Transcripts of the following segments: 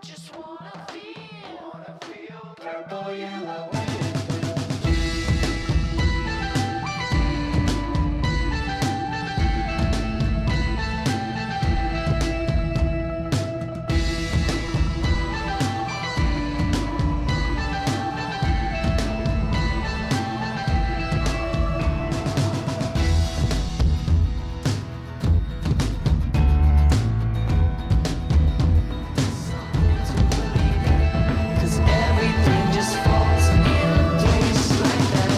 Just wanna feel purple, yellow, and blue. Cause everything just falls in place like that.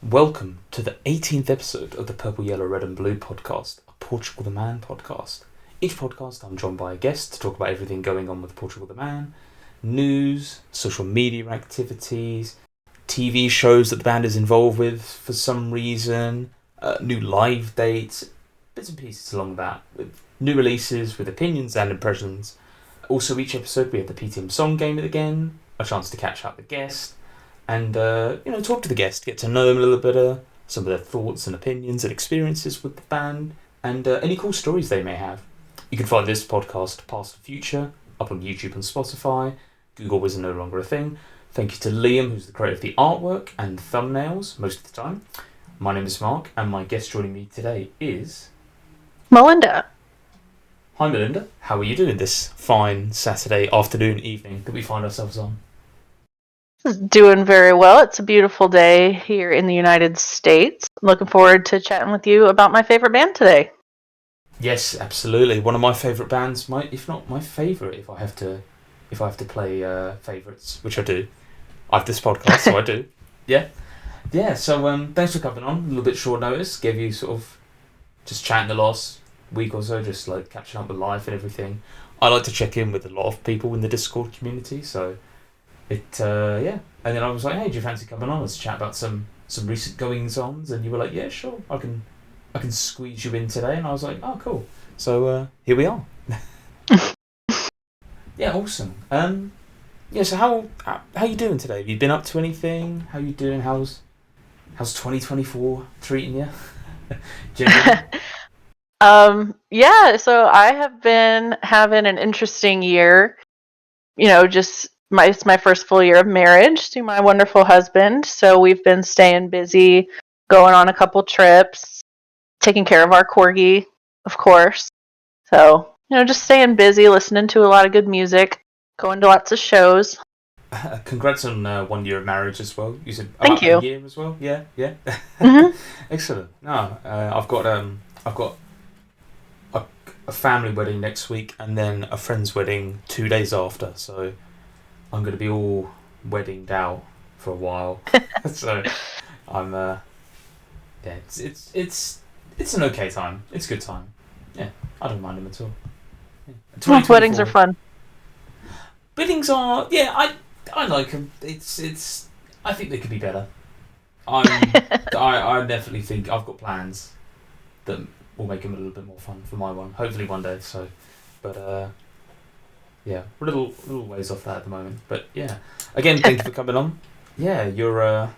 Welcome to the 18th episode of the Purple, Yellow, Red and Blue podcast, a Portugal the Man podcast. Each podcast I'm joined by a guest to talk about everything going on with Portugal the Man, news, social media activities, TV shows that the band is involved with for some reason, new live dates, bits and pieces along that, with new releases, with opinions and impressions. Also each episode we have the PTM Song Game again, a chance to catch up with the guest, and talk to the guest, get to know them a little bit, some of their thoughts and opinions and experiences with the band, and any cool stories they may have. You can find this podcast, Past and Future, up on YouTube and Spotify. Google is no longer a thing. Thank you to Liam, who's the creator of the artwork and thumbnails most of the time. My name is Mark, and my guest joining me today is Melinda. Hi Melinda, how are you doing this fine Saturday afternoon, evening that we find ourselves on? Doing very well. It's a beautiful day here in the United States. I'm looking forward to chatting with you about my favorite band today. Yes, absolutely. One of my favourite bands, if not my favourite, if I have to play favourites, which I do. I have this podcast, so I do. Yeah. So thanks for coming on. A little bit short notice. Gave you sort of just chatting the last week or so, just like catching up with life and everything. I like to check in with a lot of people in the Discord community, so and then I was like, hey, do you fancy coming on? Let's chat about some recent goings-ons, and you were like, yeah, sure, I can squeeze you in today, and I was like, oh, cool. So here we are. Yeah, awesome. So how you doing today? Have you been up to anything? How you doing? How's 2024 treating you? So I have been having an interesting year. It's my first full year of marriage to my wonderful husband. So we've been staying busy, going on a couple trips, taking care of our Corgi, of course. So, just staying busy, listening to a lot of good music, going to lots of shows. Congrats on 1 year of marriage as well. You said Thank you. A year as well. Yeah. Mm-hmm. Excellent. No, I've got a family wedding next week, and then a friend's wedding 2 days after. So I'm going to be all weddinged out for a while. So I'm it's an okay time. It's a good time. Yeah, I don't mind them at all. Yeah. Weddings are fun. Weddings are, I like them. It's I think they could be better. I definitely think I've got plans that will make them a little bit more fun for my one. Hopefully one day. So, but we're a little ways off that at the moment. But yeah, again, thank you for coming on. Yeah, you're a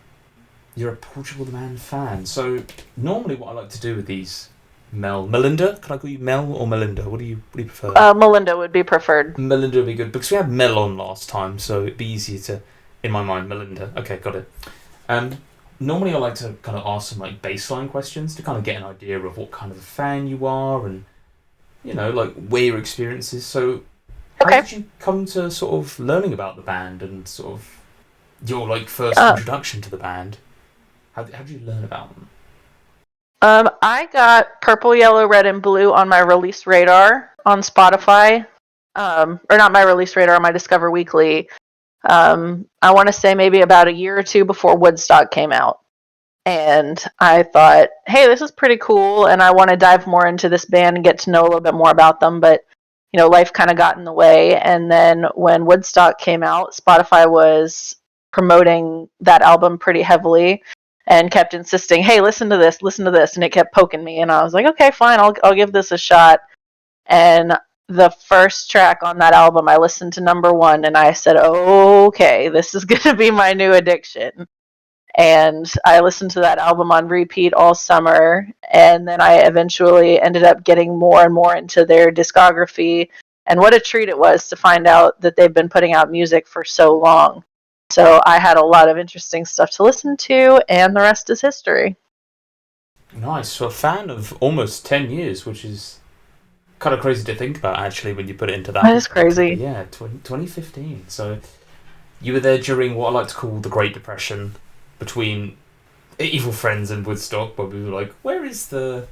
Portugal the Man fan. So normally, what I like to do with these, Melinda, can I call you Mel or Melinda? What do you prefer? Melinda would be preferred. Melinda would be good because we had Mel on last time, so it'd be easier to, in my mind, Melinda. Okay, got it. Normally, I like to kind of ask some like baseline questions to kind of get an idea of what kind of a fan you are and like where your experience is. So, how did you come to sort of learning about the band and sort of your like first introduction to the band? How did you learn about them? I got Purple, Yellow, Red, and Blue on my release radar on Spotify. Or not my release radar, my Discover Weekly. I want to say maybe about a year or two before Woodstock came out. And I thought, hey, this is pretty cool, and I want to dive more into this band and get to know a little bit more about them. But, life kind of got in the way. And then when Woodstock came out, Spotify was promoting that album pretty heavily. and kept insisting, "Hey, listen to this, and it kept poking me, and I was like, "Okay, fine, I'll give this a shot." And the first track on that album, I listened to number one, and I said, "Okay, this is gonna be my new addiction." And I listened to that album on repeat all summer, and then I eventually ended up getting more and more into their discography. And what a treat it was to find out that they've been putting out music for so long. So I had a lot of interesting stuff to listen to, and the rest is history. Nice. So a fan of almost 10 years, which is kind of crazy to think about, actually, when you put it into that. That is crazy. Yeah, 2015. So you were there during what I like to call the Great Depression, between Evil Friends and Woodstock, where we were like, where's the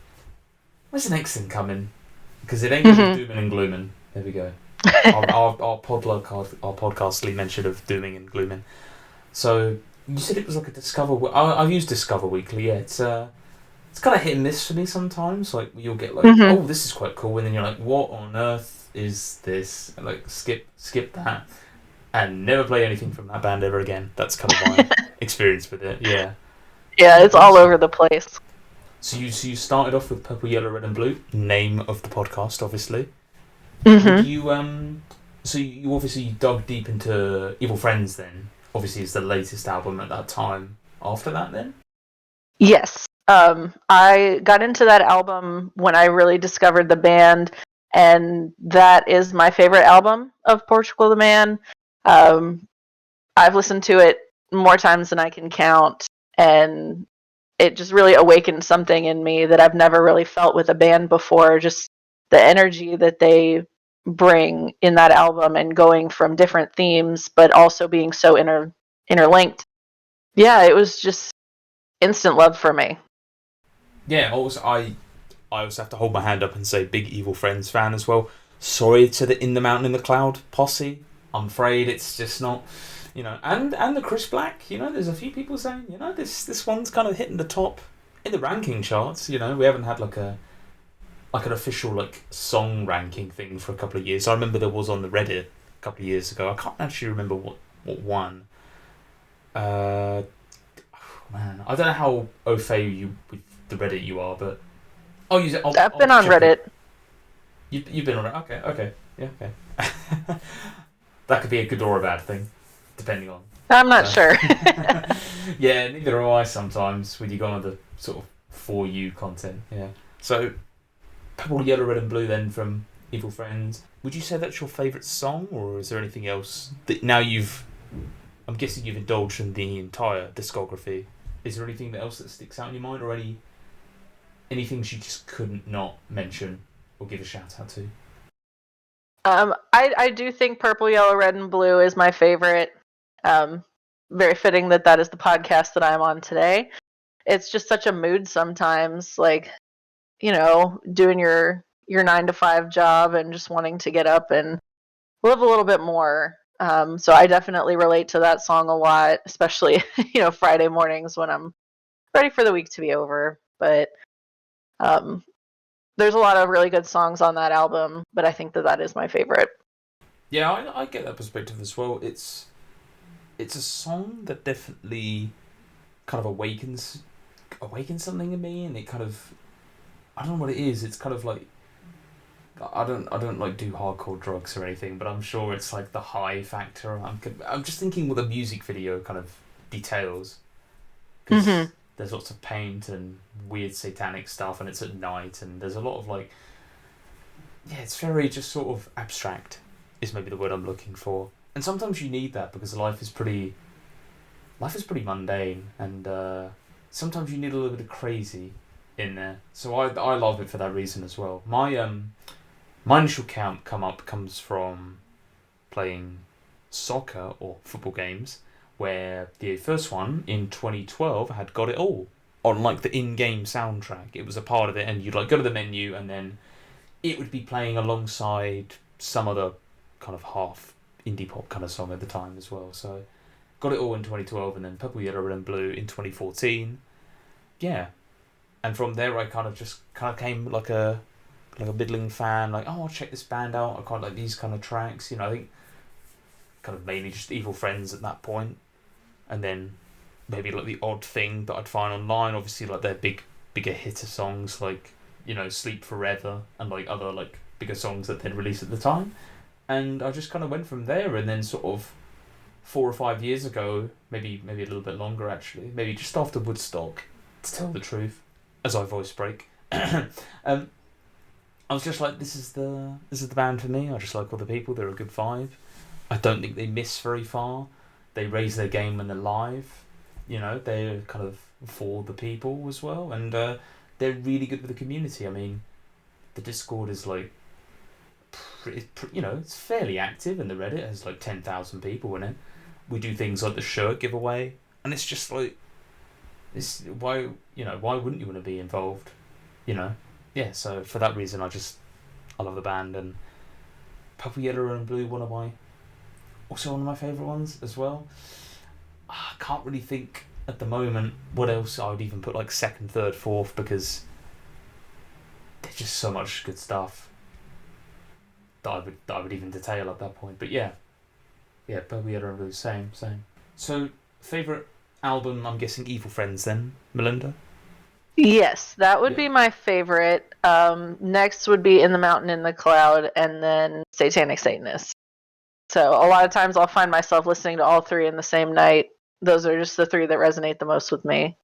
next thing coming? Because it ain't going to be dooming and glooming. There we go. our podcastly mention of dooming and glooming. So you said it was like a Discover. I've used Discover Weekly. Yeah, it's kind of hit and miss for me sometimes. Like you'll get like, oh, this is quite cool, and then you're like, what on earth is this? And like skip that, and never play anything from that band ever again. That's kind of my experience with it. Yeah. Yeah, it's all over the place. So you started off with Purple, Yellow, Red and Blue, name of the podcast, obviously. So you obviously dug deep into Evil Friends then. Obviously, it's the latest album at that time. After that, then? Yes. I got into that album when I really discovered the band, and that is my favorite album of Portugal the Man. I've listened to it more times than I can count, and it just really awakened something in me that I've never really felt with a band before. Just the energy that they bring in that album, and going from different themes, but also being so interlinked. Yeah, it was just instant love for me. Yeah, also, I also have to hold my hand up and say big Evil Friends fan as well. Sorry to the In the Mountain in the Cloud posse. I'm afraid it's just not, and the Chris Black, there's a few people saying, this one's kind of hitting the top in the ranking charts. We haven't had like an official like song ranking thing for a couple of years. I remember there was on the Reddit a couple of years ago. I can't actually remember what one. Man, I don't know how au fait you with the Reddit you are, but I'll use it. I've been on Reddit. You've been on Reddit. Okay, yeah, okay. That could be a good or a bad thing, depending on. I'm not sure. Yeah, neither am I sometimes when you go on the sort of for you content. Yeah. So, Purple, Yellow, Red and Blue then from Evil Friends. Would you say that's your favourite song, or is there anything else that now I'm guessing you've indulged in the entire discography. Is there anything else that sticks out in your mind, or any things you just couldn't not mention or give a shout out to? I do think Purple, Yellow, Red, and Blue is my favorite. Very fitting that is the podcast that I'm on today. It's just such a mood sometimes, like, doing your 9-to-5 job and just wanting to get up and live a little bit more. So I definitely relate to that song a lot, especially, Friday mornings when I'm ready for the week to be over. But there's a lot of really good songs on that album, but I think that is my favorite. Yeah, I get that perspective as well. It's a song that definitely kind of awakens something in me, and it kind of, I don't know what it is. It's kind of like, I don't like do hardcore drugs or anything, but I'm sure it's like the high factor. I'm just thinking what the music video kind of details, because there's lots of paint and weird satanic stuff, and it's at night, and there's a lot of like, it's very just sort of abstract is maybe the word I'm looking for. And sometimes you need that because life is pretty mundane, and sometimes you need a little bit of crazy in there. So I love it for that reason as well. My initial come up comes from playing soccer or football games, where the first one in 2012 had Got It All on like the in-game soundtrack. It was a part of it, and you'd like go to the menu, and then it would be playing alongside some other kind of half indie pop kind of song at the time as well. So Got It All in 2012, and then Purple, Yellow, Red and Blue in 2014. Yeah, and from there I kind of came like a middling fan, like, oh, I'll check this band out, I quite like these kind of tracks, I think kind of mainly just Evil Friends at that point, and then maybe like the odd thing that I'd find online. Obviously, like their bigger hitter songs, like Sleep Forever, and like other like bigger songs that they'd released at the time. And I just kind of went from there, and then sort of 4 or 5 years ago, maybe a little bit longer actually, maybe just after Woodstock, to tell the truth, as I voice break. I was just like, this is the band for me. I just like all the people. They're a good vibe. I don't think they miss very far. They raise their game when they're live. They're kind of for the people as well, and they're really good with the community. I mean, the Discord is like, it's fairly active, and the Reddit has like 10,000 people in it. We do things like the shirt giveaway, and it's just like, why wouldn't you want to be involved? Yeah, so for that reason, I love the band, and Purple, Yellow and Blue, one of my favourite ones as well. I can't really think at the moment what else I would even put like second, third, fourth, because there's just so much good stuff that I would even detail at that point. But yeah, Purple, Yellow and Blue, same. So favourite album, I'm guessing Evil Friends then, Melinda? Yes, that would be my favorite. Next would be In the Mountain in the Cloud, and then Satanic Satanist. So a lot of times I'll find myself listening to all three in the same night. Those are just the three that resonate the most with me.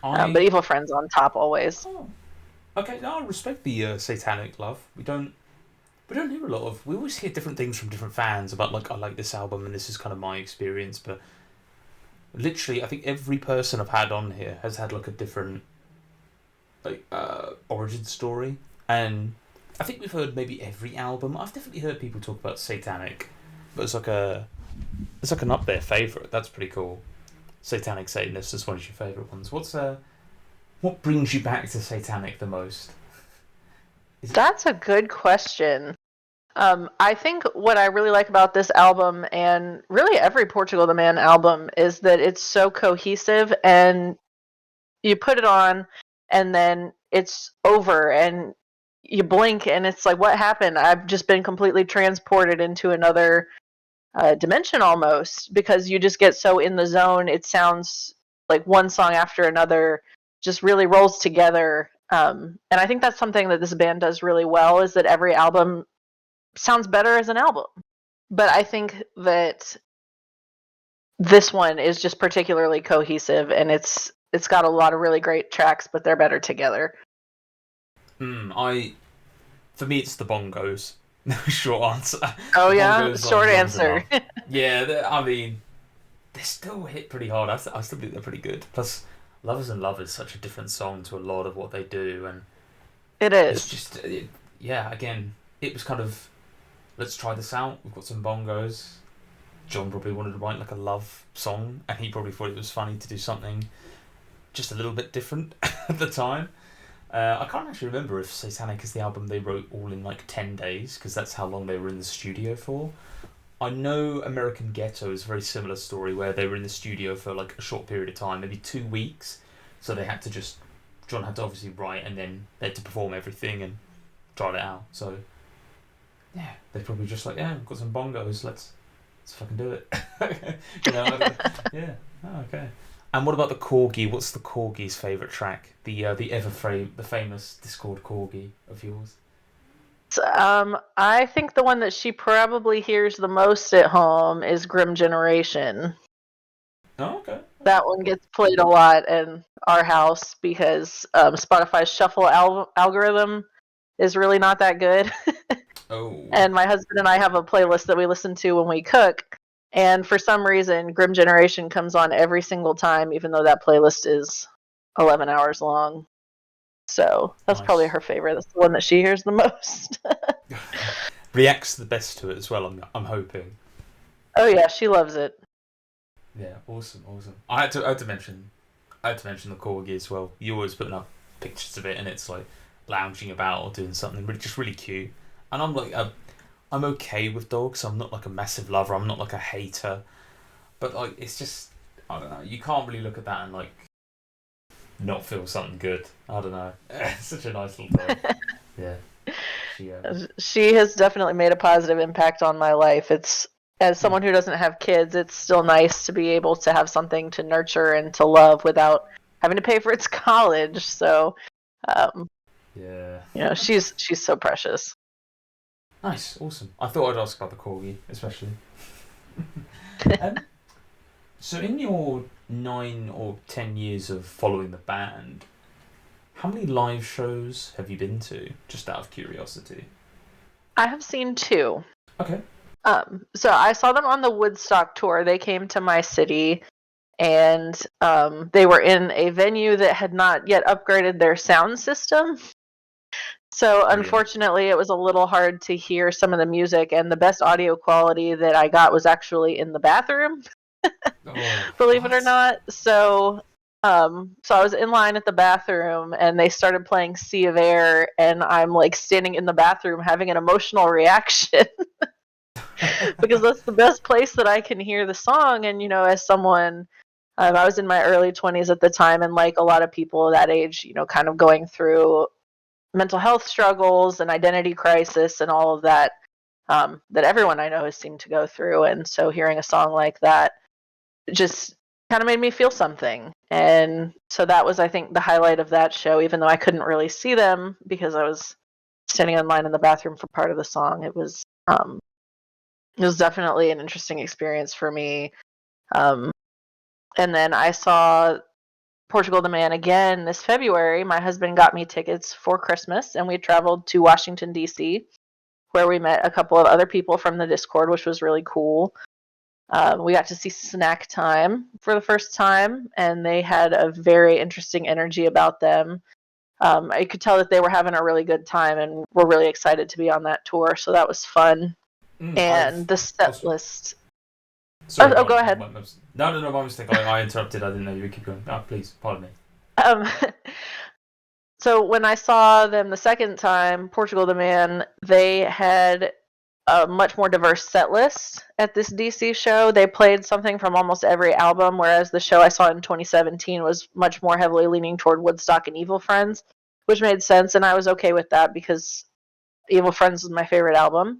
But Evil Friends on top always. Oh. Okay, no, I respect the Satanic love. We don't hear a lot of. We always hear different things from different fans about like, I like this album and this is kind of my experience, but literally, I think every person I've had on here has had like a different origin story, and I think we've heard maybe every album. I've definitely heard people talk about Satanic, but it's like an up there favourite. That's pretty cool. Satanic Satanist is one of your favourite ones. What brings you back to Satanic the most? That's a good question. I think what I really like about this album, and really every Portugal the Man album, is that it's so cohesive, and you put it on and then it's over and you blink and it's like, what happened? I've just been completely transported into another dimension almost, because you just get so in the zone. It sounds like one song after another just really rolls together. And I think that's something that this band does really well, is that every album sounds better as an album. But I think that this one is just particularly cohesive, and it's got a lot of really great tracks, but they're better together. For me, it's the bongos. Short answer. Oh yeah, short answer. Yeah, I mean, they still hit pretty hard. I still think they're pretty good. Plus, Lovers and Lovers is such a different song to a lot of what they do, and it is. It's just again, it was kind of, let's try this out. We've got some bongos. John probably wanted to write like a love song, and he probably thought it was funny to do something just a little bit different at the time. I can't actually remember if Satanic is the album they wrote all in like 10 days, because that's how long they were in the studio for. I know American Ghetto is a very similar story, where they were in the studio for like a short period of time, maybe 2 weeks. So they had to John had to obviously write, and then they had to perform everything and try it out. So yeah, they're probably just like, yeah, we've got some bongos, let's fucking do it. Yeah. Oh, okay. And what about the Corgi? What's the Corgi's favourite track? The famous Discord Corgi of yours? I think the one that she probably hears the most at home is Grim Generation. Oh, okay. That one gets played a lot in our house because Spotify's shuffle algorithm is really not that good. Oh. And my husband and I have a playlist that we listen to when we cook. And for some reason, Grim Generation comes on every single time, even though that playlist is 11 hours long. So that's probably her favorite. That's the one that she hears the most. Reacts the best to it as well, I'm hoping. Oh yeah, she loves it. Yeah, awesome. I had to mention the Corgi as well. You always putting up pictures of it, and it's like lounging about or doing something just really cute. And I'm like, I'm okay with dogs. I'm not like a massive lover. I'm not like a hater. But like, it's just, I don't know. You can't really look at that and like not feel something good. I don't know. Such a nice little dog. Yeah. She has definitely made a positive impact on my life. It's as someone who doesn't have kids, it's still nice to be able to have something to nurture and to love without having to pay for its college. So, um, Yeah. she's so precious. Nice, awesome. I thought I'd ask about the corgi, especially. um, so, in your 9 or 10 years of following the band, how many live shows have you been to? Just out of curiosity. I have seen 2. Okay. So I saw them on the Woodstock tour. They came to my city, and they were in a venue that had not yet upgraded their sound system. So unfortunately, it was a little hard to hear some of the music, and the best audio quality that I got was actually in the bathroom. Believe it or not. So I was in line at the bathroom, and they started playing Sea of Air, and I'm like standing in the bathroom having an emotional reaction. Because that's the best place that I can hear the song. And as someone, I was in my early 20s at the time, and like a lot of people that age, kind of going through mental health struggles and identity crisis and all of that, that everyone I know has seemed to go through. And so hearing a song like that just kind of made me feel something. And so that was, I think, the highlight of that show, even though I couldn't really see them because I was standing in line in the bathroom for part of the song. It was definitely an interesting experience for me. And then I saw PortugalTheMan again this February. My husband got me tickets for Christmas, and we traveled to Washington, D.C., where we met a couple of other people from the Discord, which was really cool. We got to see Snack Time for the first time, and they had a very interesting energy about them. I could tell that they were having a really good time and were really excited to be on that tour, so that was fun. And the set list. Sorry, go ahead. No, my mistake. I interrupted. I didn't know you would keep going. Please, pardon me. So when I saw them the second time, PortugalTheMan, they had a much more diverse set list at this DC show. They played something from almost every album, whereas the show I saw in 2017 was much more heavily leaning toward Woodstock and Evil Friends, which made sense, and I was okay with that because Evil Friends was my favorite album.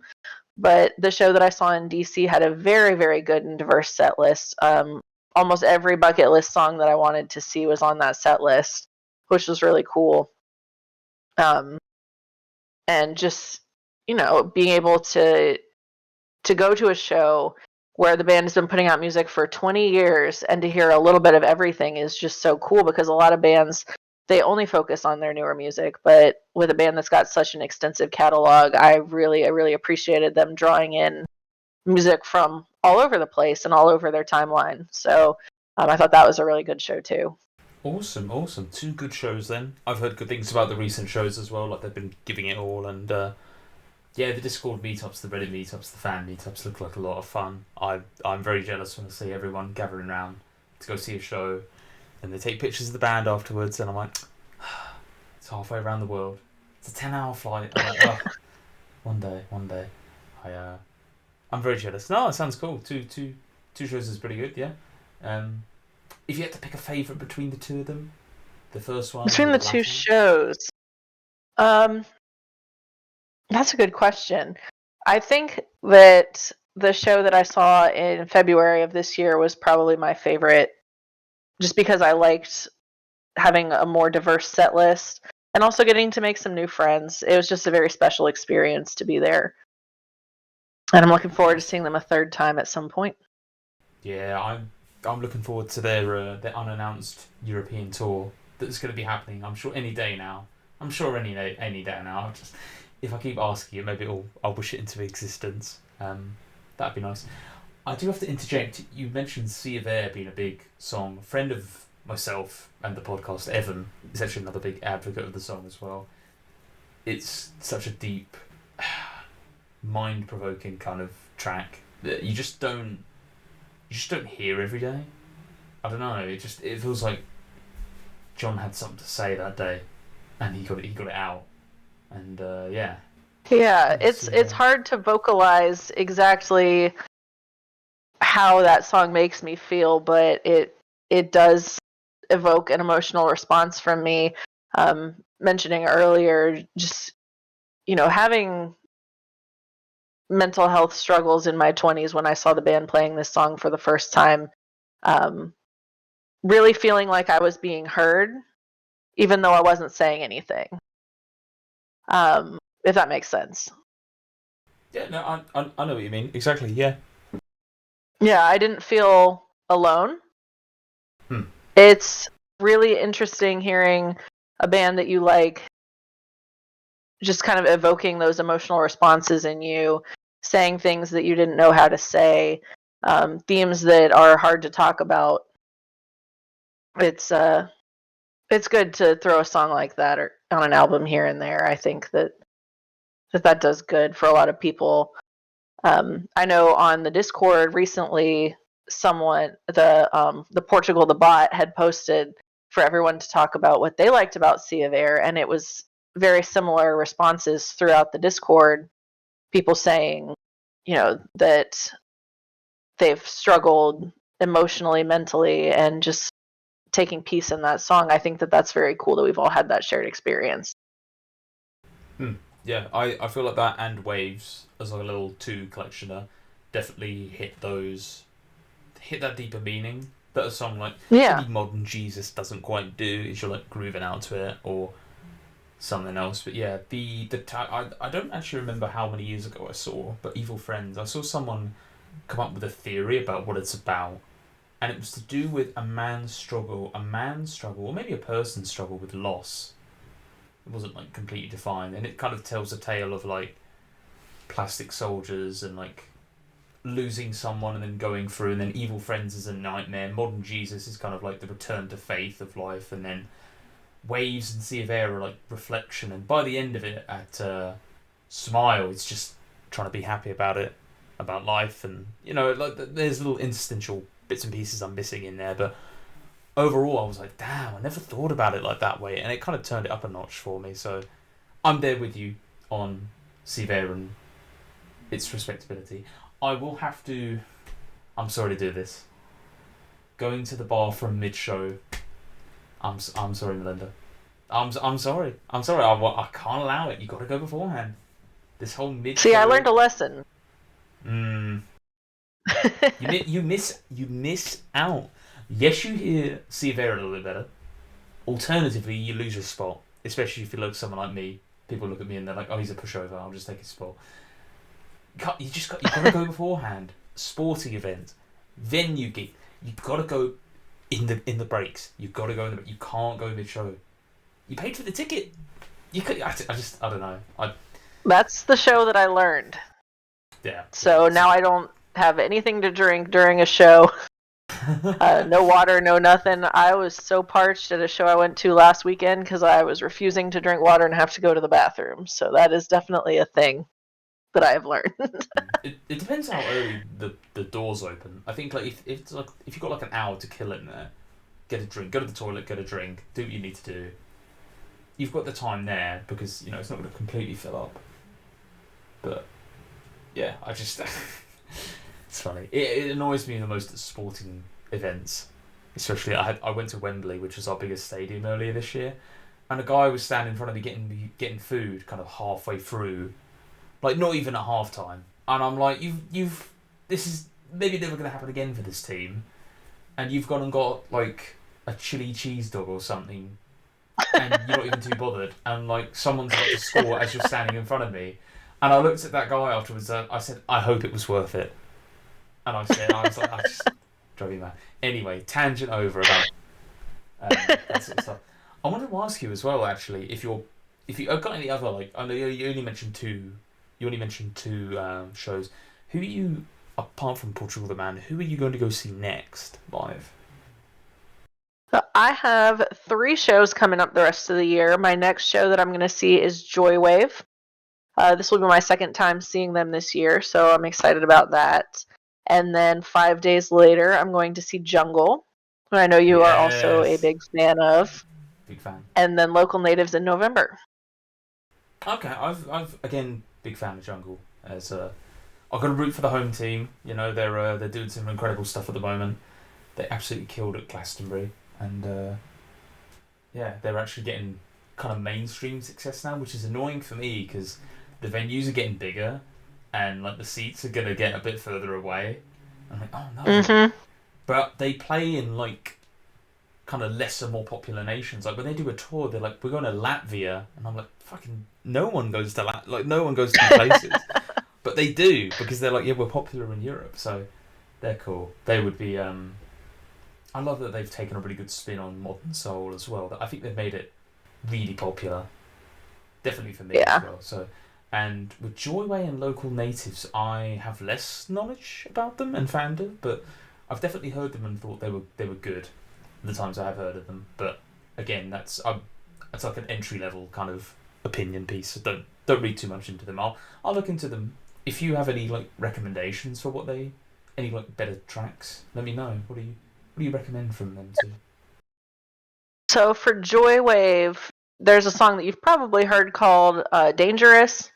But the show that I saw in DC had a very, very good and diverse set list. Almost every bucket list song that I wanted to see was on that set list, which was really cool. And just, being able to go to a show where the band has been putting out music for 20 years and to hear a little bit of everything is just so cool, because a lot of bands, they only focus on their newer music, but with a band that's got such an extensive catalog, I really appreciated them drawing in music from all over the place and all over their timeline. So I thought that was a really good show too. Awesome. 2 good shows then. I've heard good things about the recent shows as well, like they've been giving it all, and the Discord meetups, the Reddit meetups, the fan meetups look like a lot of fun. I'm very jealous when I see everyone gathering around to go see a show, and they take pictures of the band afterwards, and I'm like, it's halfway around the world. It's a 10-hour flight. I'm like, oh, one day. I'm very jealous. No, it sounds cool. Two shows is pretty good, yeah. If you had to pick a favourite between the 2 of them, the first one between the 2 shows, that's a good question. I think that the show that I saw in February of this year was probably my favorite, just because I liked having a more diverse set list and also getting to make some new friends. It was just a very special experience to be there. And I'm looking forward to seeing them a third time at some point. Yeah, I'm looking forward to their unannounced European tour that's going to be happening. I'm sure any day now. Any day now. If I keep asking it, maybe I'll wish it into existence. That'd be nice. I do have to interject. You mentioned Sea of Air being a big song. A friend of myself and the podcast, Evan, is actually another big advocate of the song as well. It's such a deep, mind-provoking kind of track that you just don't hear every day. I don't know. It feels like John had something to say that day, and he got it out. And yeah, it's hard to vocalize exactly how that song makes me feel, but it does evoke an emotional response from me. Mentioning earlier, just having mental health struggles in my 20s when I saw the band playing this song for the first time. Really feeling like I was being heard, even though I wasn't saying anything. If that makes sense. Yeah, no, I know what you mean. Exactly, yeah. Yeah, I didn't feel alone. Hmm. It's really interesting hearing a band that you like just kind of evoking those emotional responses in you, saying things that you didn't know how to say, themes that are hard to talk about. It's good to throw a song like that or on an album here and there. I think that does good for a lot of people. I know on the Discord recently, the Portugal the bot had posted for everyone to talk about what they liked about Sea of Air, and it was very similar responses throughout the Discord. People saying, that they've struggled emotionally, mentally, and just taking peace in that song. I think that that's very cool that we've all had that shared experience. Yeah, I feel like that and Waves as like a little two collectioner definitely hit that deeper meaning that a song like Yeah. maybe Modern Jesus doesn't quite do if you're like grooving out to it or something else. But yeah, I don't actually remember how many years ago I saw, but Evil Friends, I saw someone come up with a theory about what it's about, and it was to do with a man's struggle, or maybe a person's struggle with loss. It wasn't like completely defined, and it kind of tells a tale of like plastic soldiers and like losing someone and then going through, and then Evil Friends is a nightmare. Modern Jesus is kind of like the return to faith of life, and then Waves and Sea of Air are like reflection, and by the end of it at Smile, it's just trying to be happy about it, about life, and like there's little interstitial bits and pieces I'm missing in there, but overall I was like, damn, I never thought about it like that way, and it kind of turned it up a notch for me. So I'm there with you on Sea of Air and its respectability. I will have to, I'm sorry to do this, going to the bathroom mid-show. I'm sorry, Melinda. I'm sorry. I can't allow it. You got to go beforehand. This whole mid. See, I learned a lesson. You miss out. Yes, you hear Sea of Air a little bit better. Alternatively, you lose your spot, especially if you look someone like me. People look at me and they're like, "Oh, he's a pushover. I'll just take his spot." You got to go beforehand. Sporting event, venue gig. You got to go in the breaks. You got to go in the. You can't go mid show. You paid for the ticket. You could. I don't know. That's the show that I learned. Yeah. So now I don't have anything to drink during a show. No water, no nothing. I was so parched at a show I went to last weekend because I was refusing to drink water and have to go to the bathroom. So that is definitely a thing that I have learned. It depends how early the doors open. I think like if you've got like an hour to kill in there, get a drink, go to the toilet, get a drink, do what you need to do. You've got the time there because it's not going to completely fill up. But yeah, I just it's funny. It annoys me the most at sporting events, especially I went to Wembley, which was our biggest stadium earlier this year, and a guy was standing in front of me getting food kind of halfway through, like not even at half time, and I'm like, you've this is maybe never going to happen again for this team, and you've gone and got like a chili cheese dog or something, and you're not even too bothered, and like someone's about to score as you're standing in front of me. And I looked at that guy afterwards. I said, "I hope it was worth it." And I was like, "I just drove you mad." Anyway, tangent over about that sort of stuff. I wanted to ask you as well, actually, if you have got any other like. I know you only mentioned two. You only mentioned two shows. Who are you, apart from PortugalTheMan? Who are you going to go see next live? So I have 3 shows coming up the rest of the year. My next show that I'm going to see is Joywave. This will be my second time seeing them this year, so I'm excited about that. And then 5 days later, I'm going to see Jungle, who I know you are also a big fan of. Big fan. And then Local Natives in November. Okay, I've again big fan of Jungle. As I've got to root for the home team. They're doing some incredible stuff at the moment. They absolutely killed at Glastonbury, and they're actually getting kind of mainstream success now, which is annoying for me because the venues are getting bigger, and like the seats are gonna get a bit further away. I'm like, oh no. Mm-hmm. But they play in like kind of lesser, more popular nations. Like when they do a tour, they're like, we're going to Latvia, and I'm like, fucking no one goes to no one goes to these places, but they do because they're like, yeah, we're popular in Europe, so they're cool. They would be. I love that they've taken a really good spin on modern soul as well. I think they've made it really popular, definitely for me as well. So, and with Joywave and Local Natives, I have less knowledge about them and fandom, but I've definitely heard them and thought they were good. The times I have heard of them, but again, that's like an entry level kind of opinion piece. So don't read too much into them. I'll look into them. If you have any like recommendations for any like better tracks, let me know. What do you recommend from them too? So for Joywave, there's a song that you've probably heard called "Dangerous."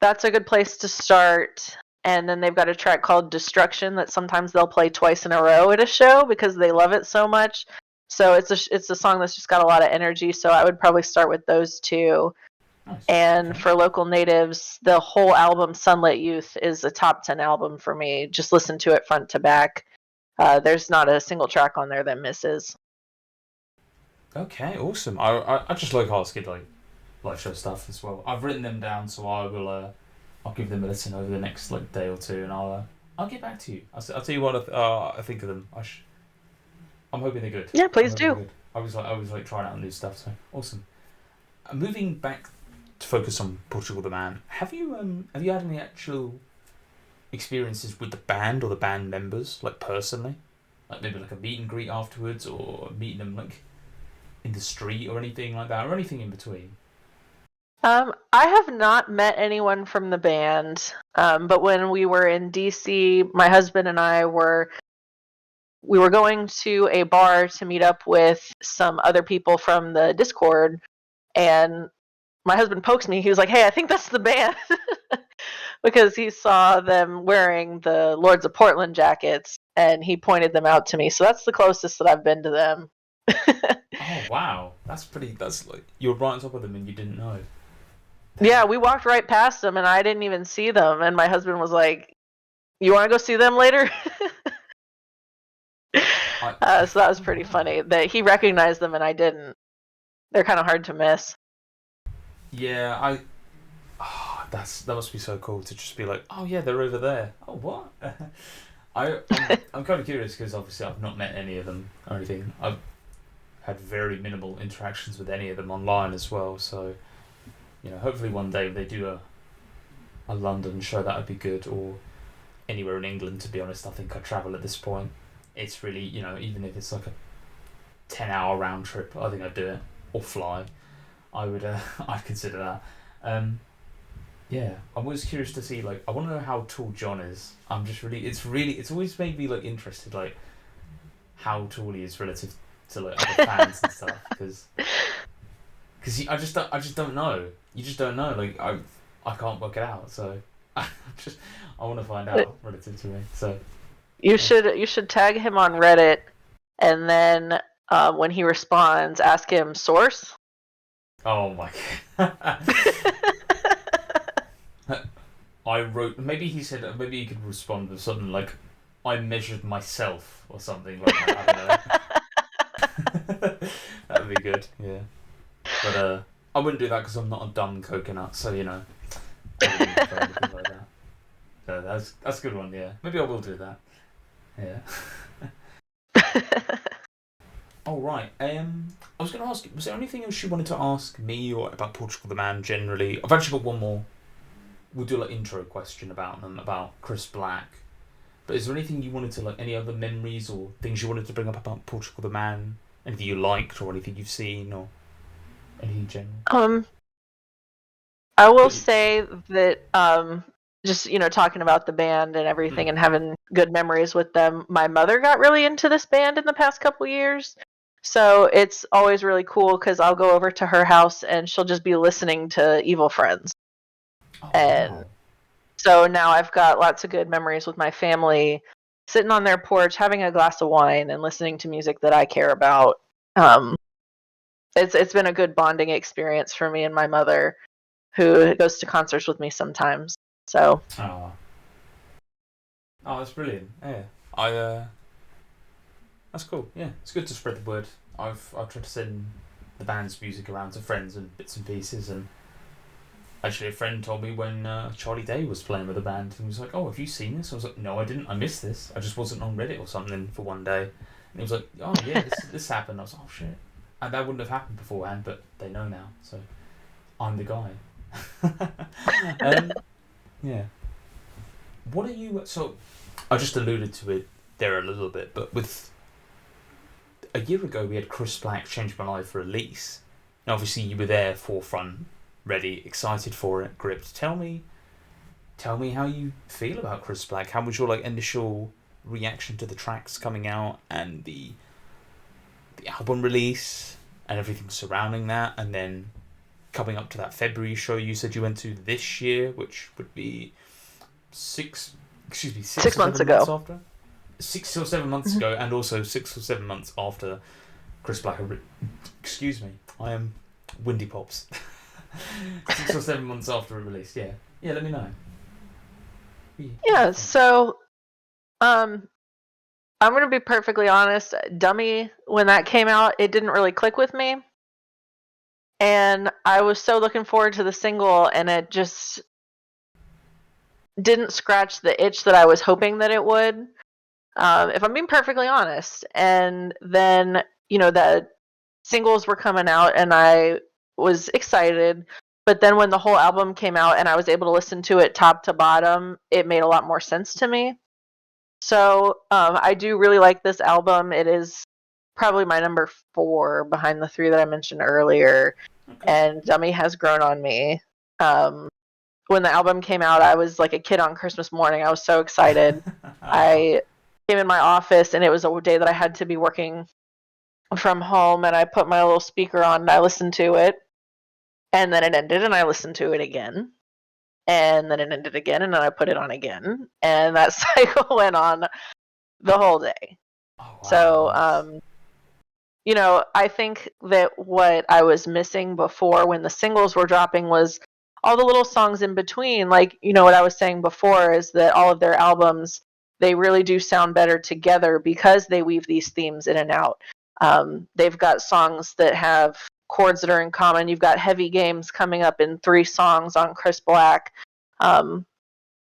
That's a good place to start. And then they've got a track called Destruction that sometimes they'll play twice in a row at a show because they love it so much. So it's a song that's just got a lot of energy. So I would probably start with those two. Nice. And Okay. for Local Natives, the whole album Sunlit Youth is a top 10 album for me. Just listen to it front to back. There's not a single track on there that misses. Okay, awesome. I just like asking like live show stuff as well. I've written them down, so I will. I'll give them a listen over the next like day or two, and I'll get back to you. I'll tell you what I think of them. I'm hoping they're good. Yeah, please do. I was like trying out new stuff. So awesome. Moving back to focus on Portugal the Man. Have you had any actual experiences with the band or the band members, like personally, like maybe like a meet and greet afterwards, or meeting them like in the street or anything like that, or anything in between? I have not met anyone from the band, but when we were in DC, my husband and I were going to a bar to meet up with some other people from the Discord, and my husband pokes me. He was like, "Hey, I think that's the band," because he saw them wearing the Lords of Portland jackets, and he pointed them out to me. So that's the closest that I've been to them. Oh wow, that's like you're right on top of them and you didn't know. Yeah, we walked right past them, and I didn't even see them. And my husband was like, "You want to go see them later?" So that was pretty funny that he recognized them and I didn't. They're kind of hard to miss. Yeah, that must be so cool to just be like, oh yeah, they're over there. Oh what? I'm kind of curious because obviously I've not met any of them or anything. I've had very minimal interactions with any of them online as well. So, hopefully one day they do a London show, that would be good, or anywhere in England. To be honest, I think I'd travel at this point. It's really, even if it's like a 10-hour round trip, I think I'd do it, or fly. I would, I'd consider that. Yeah, I'm always curious to see. Like, I want to know how tall John is. It's always made me like interested, like how tall he is relative to like other fans and stuff, because I just don't know. You just don't know. Like I can't work it out. So I want to find out relative to me. So you should tag him on Reddit, and then when he responds, ask him source. Oh my god. I wrote. Maybe he said. Maybe he could respond with something like, "I measured myself" or something like that. I don't know. That would be good. Yeah. But I wouldn't do that because I'm not a dumb coconut. So I wouldn't do anything like that. So that's a good one. Yeah. Maybe I will do that. Yeah. All right. I was going to ask. Was there anything else you wanted to ask me or about Portugal the Man generally? I've actually got one more. We'll do like intro question about them, about Chris Black. But is there anything you wanted to like, any other memories or things you wanted to bring up about Portugal the Man? Anything you liked or anything you've seen or anything general? I will say that just talking about the band and everything and having good memories with them. My mother got really into this band in the past couple years. So it's always really cool because I'll go over to her house and she'll just be listening to Evil Friends. Oh, And wow. So now I've got lots of good memories with my family sitting on their porch, having a glass of wine and listening to music that I care about. It's been a good bonding experience for me and my mother, who goes to concerts with me sometimes. So Oh, that's brilliant. Yeah, that's cool. Yeah, it's good to spread the word. I've tried to send the band's music around to friends and bits and pieces, and actually a friend told me when Charlie Day was playing with the band, and he was like, "Oh, have you seen this?" I was like, "No, I didn't. I missed this. I just wasn't on Reddit or something for one day." And he was like, "Oh yeah, this happened." I was like, "Oh shit," and that wouldn't have happened beforehand, but they know now, so I'm the guy. Yeah. What are you? So I just alluded to it there a little bit, but with a year ago we had Chris Black Change My Life release. Now obviously you were there, forefront, ready, excited for it, gripped. Tell me how you feel about Chris Black. How was your like initial reaction to the tracks coming out and the album release and everything surrounding that, and then coming up to that February show you said you went to this year, which would be six six or months 7 months ago. after, 6 or 7 months ago, and also 6 or 7 months after Chris Black. Excuse me, I am Windy Pops. 6 or 7 months after it released. Yeah, let me know. Yeah, so I'm gonna be perfectly honest. Dummy, when that came out, it didn't really click with me, and I was so looking forward to the single, and it just didn't scratch the itch that I was hoping that it would. If I'm being perfectly honest. And then the singles were coming out, and I was excited. But then when the whole album came out and I was able to listen to it top to bottom, it made a lot more sense to me. So I do really like this album. It is probably my number 4 behind the 3 that I mentioned earlier. Okay. And Dummy has grown on me. When the album came out, I was like a kid on Christmas morning. I was so excited. I came in my office, and it was a day that I had to be working from home, and I put my little speaker on and I listened to it, and then it ended and I listened to it again, and then it ended again, and then I put it on again, and that cycle went on the whole day. Oh, wow, So nice. I think that what I was missing before when the singles were dropping was all the little songs in between. Like, what I was saying before is that all of their albums, they really do sound better together because they weave these themes in and out. They've got songs that have chords that are in common. You've got Heavy Games coming up in 3 songs on Chris Black. And,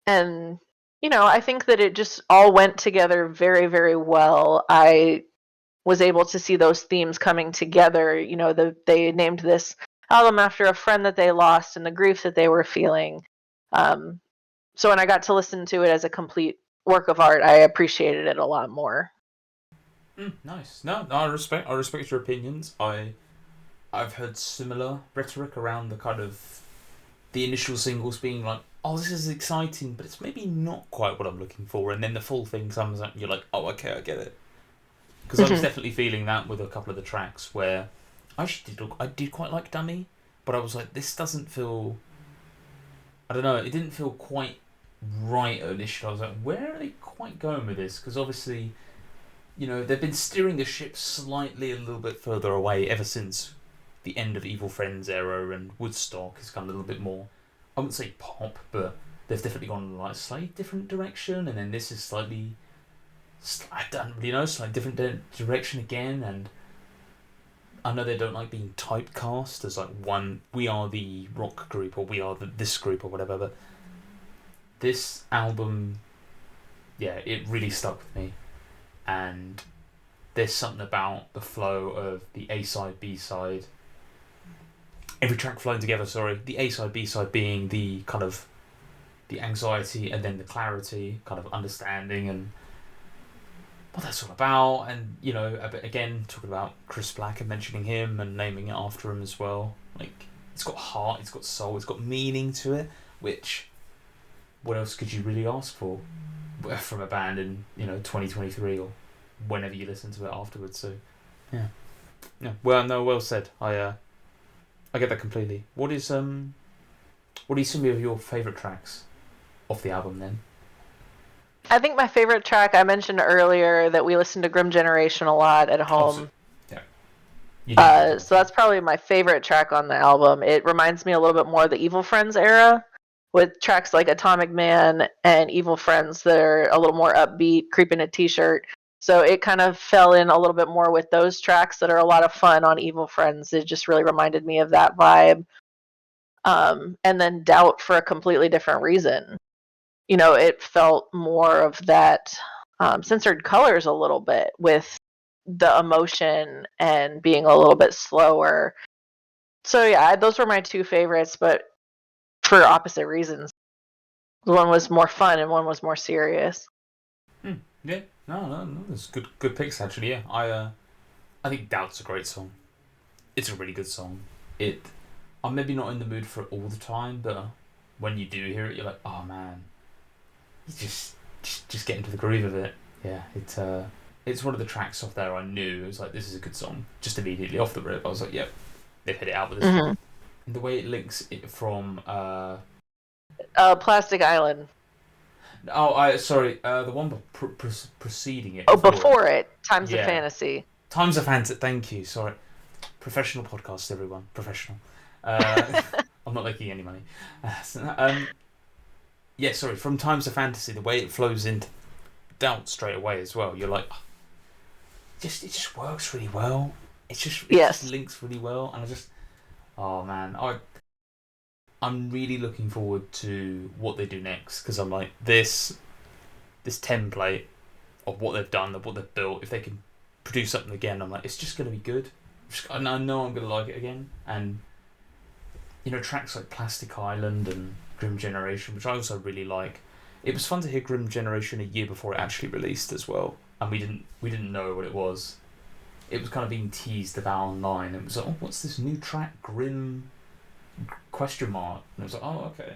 I think that it just all went together very, very well. I was able to see those themes coming together. They named this album after a friend that they lost and the grief that they were feeling. So when I got to listen to it as a complete work of art, I appreciated it a lot more. Nice. No, I respect your opinions. I've heard similar rhetoric around the kind of the initial singles being like, oh, this is exciting, but it's maybe not quite what I'm looking for, and then the full thing comes out and you're like, oh, okay, I get it. Because I was definitely feeling that with a couple of the tracks where I did quite like Dummy, but I was like, this doesn't feel, I don't know, it didn't feel quite right initially. I was like, where are they quite going with this? Because obviously, they've been steering the ship slightly a little bit further away ever since the end of Evil Friends era, and Woodstock has gone a little bit more, I wouldn't say pop, but they've definitely gone like a slightly different direction, and then this is slightly, I don't really know, slightly different direction again. And I know they don't like being typecast as like we are the rock group, or we are this group, or whatever, but this album, yeah, it really stuck with me. And there's something about the flow of the A-side, B-side, every track flowing together, the A-side, B-side being the kind of the anxiety, and then the clarity, kind of understanding and what that's all about. And a bit again talking about Chris Black and mentioning him and naming it after him as well. Like, it's got heart, it's got soul, it's got meaning to it, which what else could you really ask for from a band in 2023 or whenever you listen to it afterwards? So yeah. Well said. I get that completely. What are some of your favourite tracks off the album then? I think my favorite track, I mentioned earlier that we listened to Grim Generation a lot at home. So that's probably my favorite track on the album. It reminds me a little bit more of the Evil Friends era. with tracks like Atomic Man and Evil Friends that are a little more upbeat, Creep in a T-shirt. So it kind of fell in a little bit more with those tracks that are a lot of fun on Evil Friends. It just really reminded me of that vibe. And then Doubt for a completely different reason. It felt more of that censored colors a little bit with the emotion and being a little bit slower. So yeah, those were my two favorites, but for opposite reasons. One was more fun and one was more serious. Yeah, no, that's good picks actually. Yeah, I think Doubt's a great song. It's a really good song. I'm maybe not in the mood for it all the time, but when you do hear it, you're like, oh man, you just get into the groove of it. Yeah, it's one of the tracks off there I knew. It was like, this is a good song. Just immediately off the rip, I was like, yep, they've hit it out with this. Mm-hmm. And the way it links it from Plastic Island. The one preceding it. Before it. Times of Fantasy. Times of Fantasy. Thank you. Sorry, professional podcast, everyone. Professional. I'm not making any money. From Times of Fantasy, the way it flows into Doubt straight away as well. You're like, it just works really well. It just links really well, and oh man, I'm really looking forward to what they do next, because I'm like, this template of what they've done, of what they've built, if they can produce something again, I'm like, it's just going to be good. I know I'm going to like it again. And tracks like Plastic Island and Grim Generation, which I also really like. It was fun to hear Grim Generation a year before it actually released as well, and we didn't know what it was. It was kind of being teased about online. It was like, oh, what's this new track, Grim ? And it was like, oh, okay.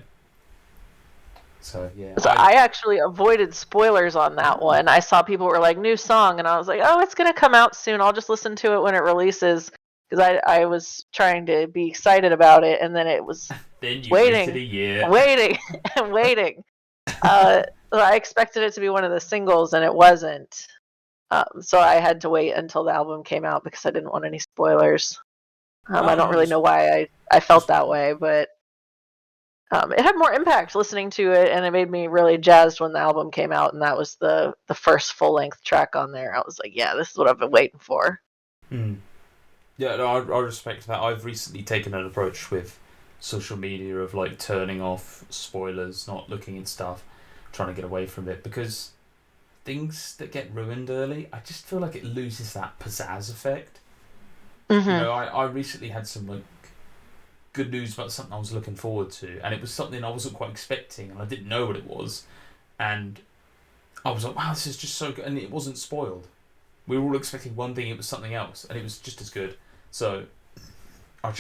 So yeah. So I actually avoided spoilers on that one. I saw people were like, new song, and I was like, oh, it's gonna come out soon. I'll just listen to it when it releases, because I was trying to be excited about it, and then it was then you waiting waited a year. waiting and waiting. I expected it to be one of the singles, and it wasn't. So I had to wait until the album came out because I didn't want any spoilers. I don't really know why I felt that way, but it had more impact listening to it, and it made me really jazzed when the album came out, and that was the first full-length track on there. I was like, yeah, this is what I've been waiting for. Yeah, no, I respect that. I've recently taken an approach with social media of like turning off spoilers, not looking at stuff, trying to get away from it, because things that get ruined early, I just feel like it loses that pizzazz effect. Mm-hmm. I recently had some like good news about something I was looking forward to, and it was something I wasn't quite expecting, and I didn't know what it was, and I was like, wow, this is just so good, and it wasn't spoiled. We were all expecting one thing, it was something else, and it was just as good. So I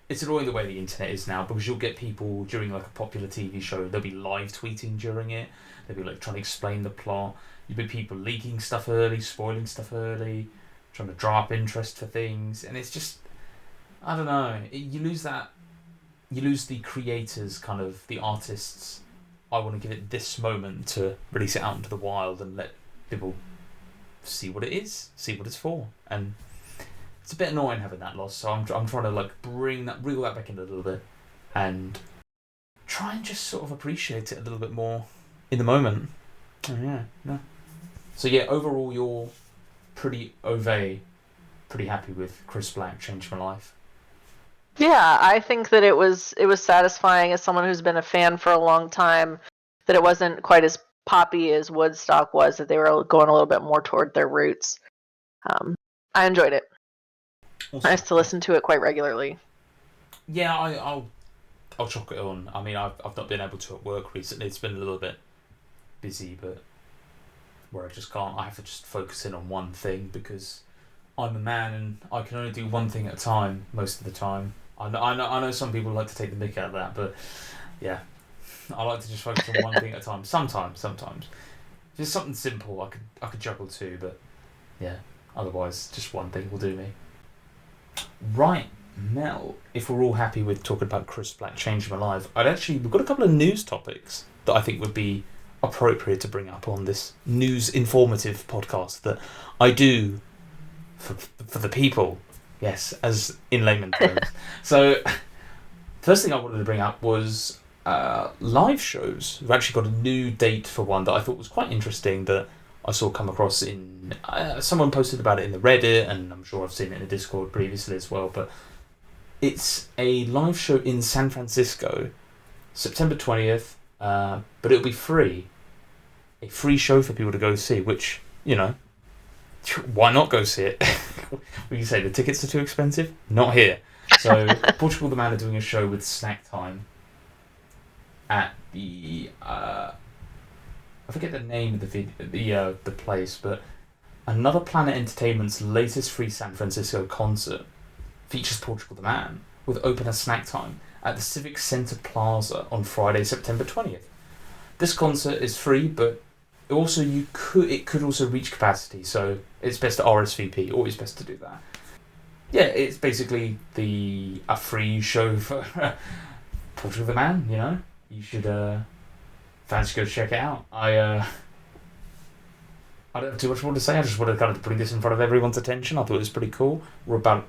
it's annoying the way the internet is now, because you'll get people during like a popular TV show, they'll be live tweeting during it, they'll be like trying to explain the plot, you'll be people leaking stuff early, spoiling stuff early, trying to draw up interest for things, and it's just, I don't know, you lose the creators, kind of the artists. I want to give it this moment to release it out into the wild and let people see what it is, see what it's for, and it's a bit annoying having that loss. So I'm trying to like reel that back in a little bit, and try and just sort of appreciate it a little bit more in the moment. Oh, yeah. So yeah, overall you're pretty happy with Chris Black Changed My Life. Yeah, I think that it was satisfying as someone who's been a fan for a long time, that it wasn't quite as poppy as Woodstock was, that they were going a little bit more toward their roots. I enjoyed it. Awesome. Nice to listen to it quite regularly. Yeah, I'll chalk it on. I mean, I've not been able to at work recently. It's been a little bit busy, but where I just can't. I have to just focus in on one thing, because I'm a man and I can only do one thing at a time most of the time. I know some people like to take the mick out of that, but yeah, I like to just focus on one thing at a time. Sometimes, if it's something simple, I could juggle two, but yeah, otherwise just one thing will do me. Right, Mel, if we're all happy with talking about Chris Black Changed My Life, we've got a couple of news topics that I think would be appropriate to bring up on this news informative podcast that I do for the people. Yes, as in layman terms. So first thing I wanted to bring up was live shows. We've actually got a new date for one that I thought was quite interesting that I saw come across in... someone posted about it in the Reddit, and I'm sure I've seen it in the Discord previously as well, but it's a live show in San Francisco, September 20th, but it'll be free. A free show for people to go see, which, you know, why not go see it? Will you say the tickets are too expensive? Not here. So PortugalTheMan are doing a show with Snack Time at the I forget the name of the place, but Another Planet Entertainment's latest free San Francisco concert features PortugalTheMan with opener Snack Time at the Civic Center Plaza on Friday, September 20th. This concert is free, but also it could also reach capacity, so it's best to RSVP. Always best to do that. Yeah, it's basically a free show for PortugalTheMan. You know, you should fans should go check it out. I don't have too much more to say. I just wanted to kind of bring this in front of everyone's attention. I thought it was pretty cool. We're about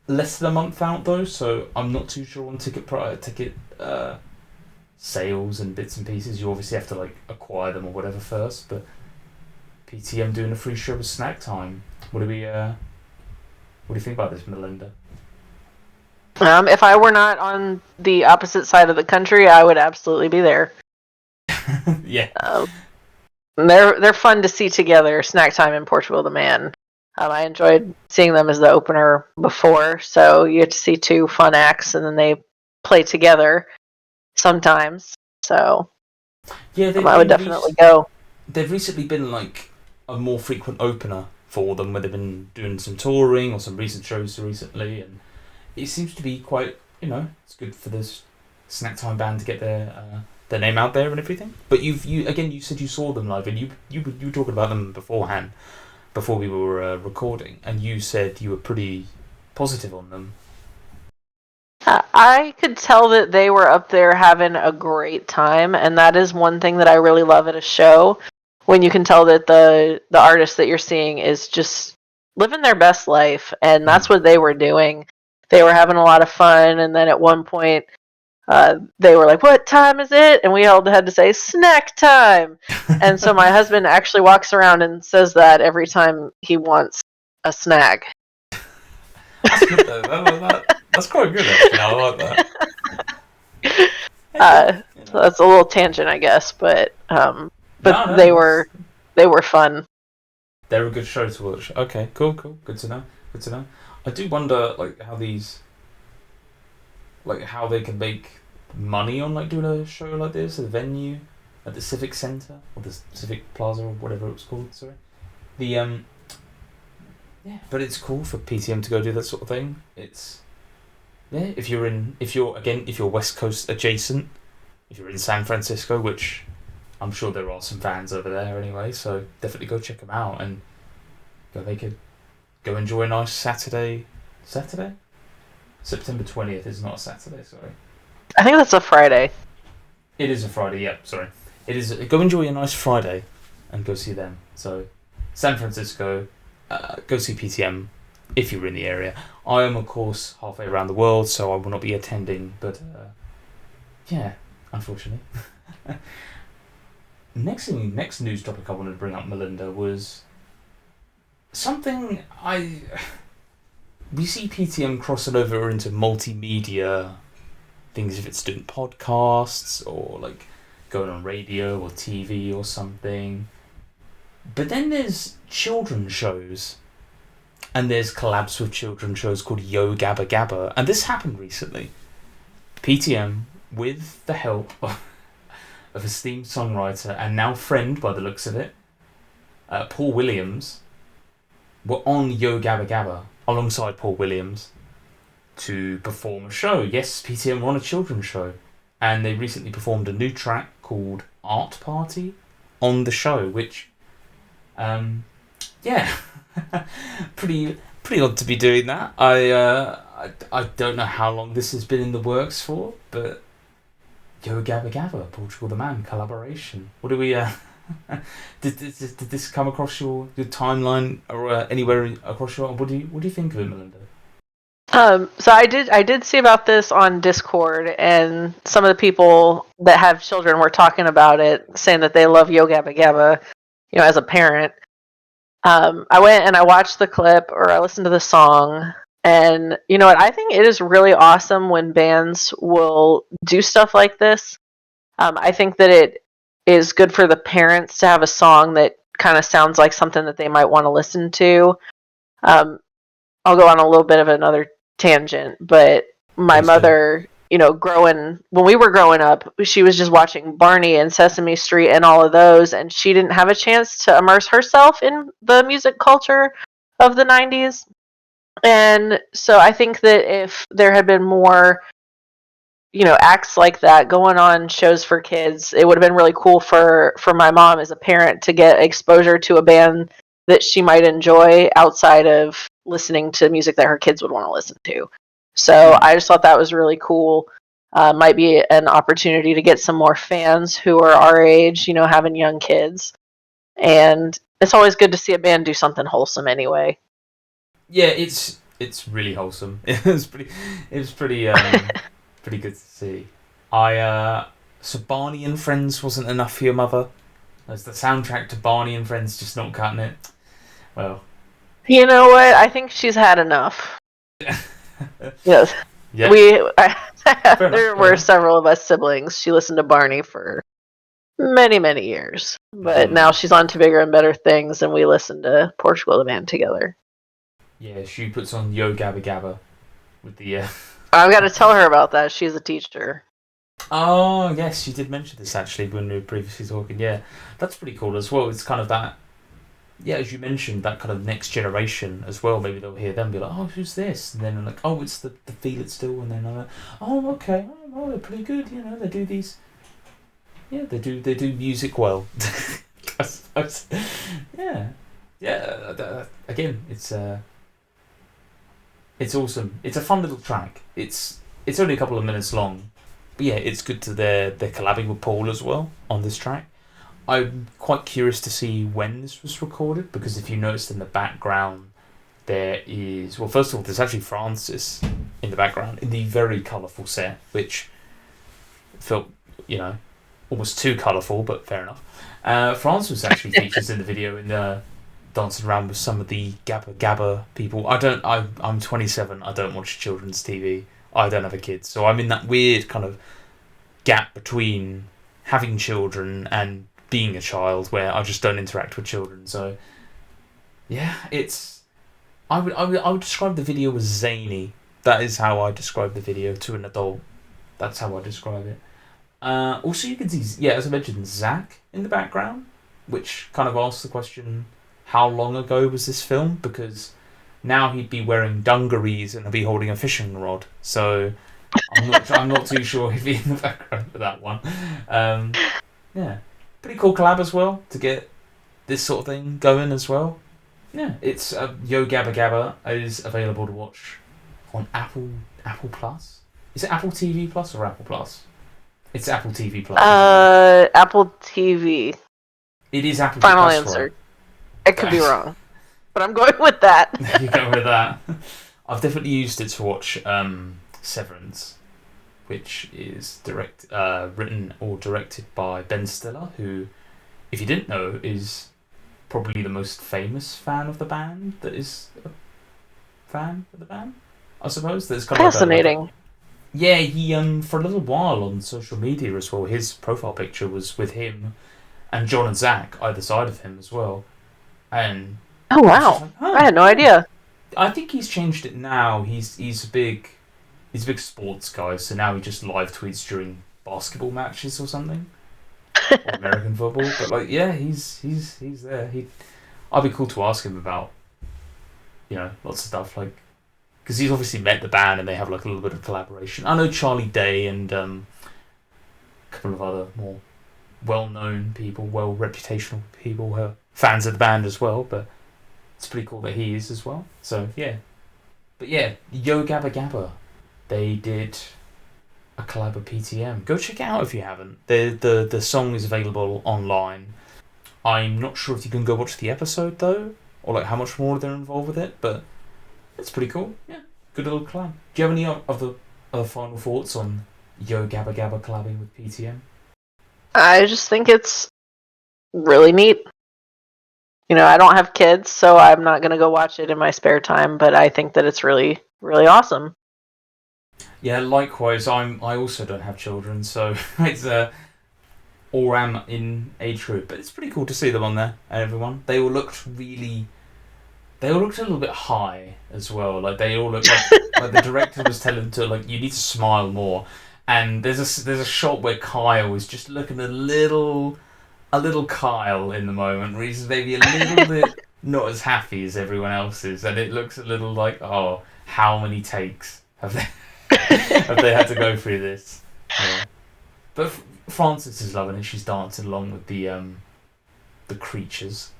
less than a month out though, so I'm not too sure on ticket sales and bits and pieces. You obviously have to like acquire them or whatever first, but PTM doing a free show with Snack Time. What do you think about this, Melinda? If I were not on the opposite side of the country, I would absolutely be there. Yeah. They're fun to see together, Snack Time and PortugalTheMan. I enjoyed seeing them as the opener before, so you get to see two fun acts and then they play together sometimes. So yeah, I would definitely go. They've recently been like a more frequent opener for them, where they've been doing some touring or some recent shows recently, and it seems to be quite, you know, it's good for this Snack Time band to get their name out there and everything. But you said you saw them live, and you were talking about them beforehand, before we were recording, and you said you were pretty positive on them. I could tell that they were up there having a great time, and that is one thing that I really love at a show, when you can tell that the artist that you're seeing is just living their best life, and that's what they were doing. They were having a lot of fun, and then at one point they were like, "What time is it?" And we all had to say, "Snack time." And so my husband actually walks around and says that every time he wants a snack. That's good though. That's quite good actually. I like that. So that's a little tangent, I guess, but No, they were fun. They're a good show to watch. Okay, cool. Good to know. I do wonder how they can make money on doing a show like this at a venue at the Civic Center or the Civic Plaza or whatever it was called. Sorry, but it's cool for PTM to go do that sort of thing. It's if you're West Coast adjacent, if you're in San Francisco, which I'm sure there are some fans over there anyway, so definitely go check them out and go enjoy a nice Saturday. September 20th is not a Saturday, sorry. I think that's a Friday. It is a Friday, yeah, sorry. It is. Go enjoy a nice Friday and go see them. So, San Francisco, go see PTM if you're in the area. I am, of course, halfway around the world, so I will not be attending, but yeah, unfortunately. Next news topic I wanted to bring up, Melinda, was something we see PTM crossing over into multimedia things, if it's doing podcasts or going on radio or TV or something. But then there's children's shows, and there's collabs with children's shows called Yo Gabba Gabba, and this happened recently. PTM, with the help of esteemed songwriter and now friend by the looks of it, Paul Williams, were on Yo Gabba Gabba alongside Paul Williams to perform a show. Yes, PTM were on a children's show, and they recently performed a new track called Art Party on the show, which pretty odd to be doing that. I don't know how long this has been in the works for, but Yo Gabba Gabba, PortugalTheMan collaboration. What do we did this come across your timeline or anywhere across your? What do you think of it, Melinda? So I did see about this on Discord, and some of the people that have children were talking about it, saying that they love Yo Gabba Gabba, as a parent. I went and I watched the clip, or I listened to the song, and you know what? I think it is really awesome when bands will do stuff like this. I think that it is good for the parents to have a song that kind of sounds like something that they might want to listen to. Um, I'll go on a little bit of another tangent, but my Please do. mother, when we were growing up, she was just watching Barney and Sesame Street and all of those, and she didn't have a chance to immerse herself in the music culture of the 90s. And so I think that if there had been more, acts like that going on shows for kids, it would have been really cool for my mom as a parent to get exposure to a band that she might enjoy outside of listening to music that her kids would want to listen to. So I just thought that was really cool. Might be an opportunity to get some more fans who are our age, having young kids. And it's always good to see a band do something wholesome anyway. Yeah, it's really wholesome. It was pretty pretty good to see. So Barney and Friends wasn't enough for your mother? As the soundtrack to Barney and Friends just not cutting it? Well, You know what? I think she's had enough. Yes. yeah. There were several of us siblings. She listened to Barney for many, many years. But now she's on to bigger and better things, and we listen to Portugal the Man together. Yeah, she puts on Yo Gabba Gabba with the... I've got to tell her about that. She's a teacher. Oh, yes, you did mention this actually when we were previously talking. Yeah, that's pretty cool as well. It's kind of that... Yeah, as you mentioned, that kind of next generation as well. Maybe they'll hear them and be like, oh, who's this? And then they're like, oh, it's the Feel It Still. And then I'm like, oh, okay, oh, they're pretty good. They do these... Yeah, they do music well. I suppose. Yeah. Again, it's awesome. It's a fun little track. It's only a couple of minutes long. But yeah, it's good to they're collabing with Paul as well on this track. I'm quite curious to see when this was recorded, because if you noticed in the background, there is... Well, first of all, there's actually Francis in the background in the very colourful set, which felt, almost too colourful, but fair enough. Francis actually features in the video in dancing around with some of the Gabba Gabba people. I'm 27, I don't watch children's TV. I don't have a kid, so I'm in that weird kind of gap between having children and being a child, where I just don't interact with children. So yeah, I would describe the video as zany. That is how I describe the video to an adult. That's how I describe it. Also, you can see, as I mentioned, Zach in the background, which kind of asks the question, how long ago was this film? Because now he'd be wearing dungarees and he'd be holding a fishing rod. So I'm not too sure if he's in the background for that one. Yeah, pretty cool collab as well to get this sort of thing going as well. Yeah, it's Yo Gabba Gabba is available to watch on Apple Plus. Is it Apple TV Plus or Apple Plus? It's Apple TV Plus. Apple TV. It is Apple Final Plus. answer. Right? I could be wrong, but I'm going with that. You're going with that. I've definitely used it to watch Severance, which is written or directed by Ben Stiller, who, if you didn't know, is probably the most famous fan of the band. That is a fan of the band, I suppose. That's kind Fascinating. Yeah, he for a little while on social media as well, his profile picture was with him and John and Zach either side of him as well. And oh wow, I had no idea. I think he's changed it now. He's a big sports guy, so now he just live tweets during basketball matches or something, or American football. But he's there. I'd be cool to ask him about lots of stuff, like, because he's obviously met the band and they have like a little bit of collaboration. I know Charlie Day and a couple of other more well-known people, well-reputational people who are fans of the band as well, but it's pretty cool that he is as well. So yeah, but yeah, Yo Gabba Gabba, they did a collab with PTM. Go check it out if you haven't. The song is available online. I'm not sure if you can go watch the episode though, or like how much more they're involved with it, but it's pretty cool. Yeah, good little collab. Do you have any other final thoughts on Yo Gabba Gabba collabing with PTM? I just think it's really neat. You know, I don't have kids, so I'm not gonna go watch it in my spare time. But I think that it's really, really awesome. Yeah, likewise. I also don't have children, so it's or am in age group, but it's pretty cool to see them on there. Everyone, they all looked a little bit high as well. Like they all looked like the director was telling them to like you need to smile more. And there's a shot where Kyle is just looking a little Kyle in the moment, where he's maybe a little bit not as happy as everyone else is, and it looks a little like, oh, how many takes have they have they had to go through this? Yeah. But Frances is loving it. She's dancing along with the creatures,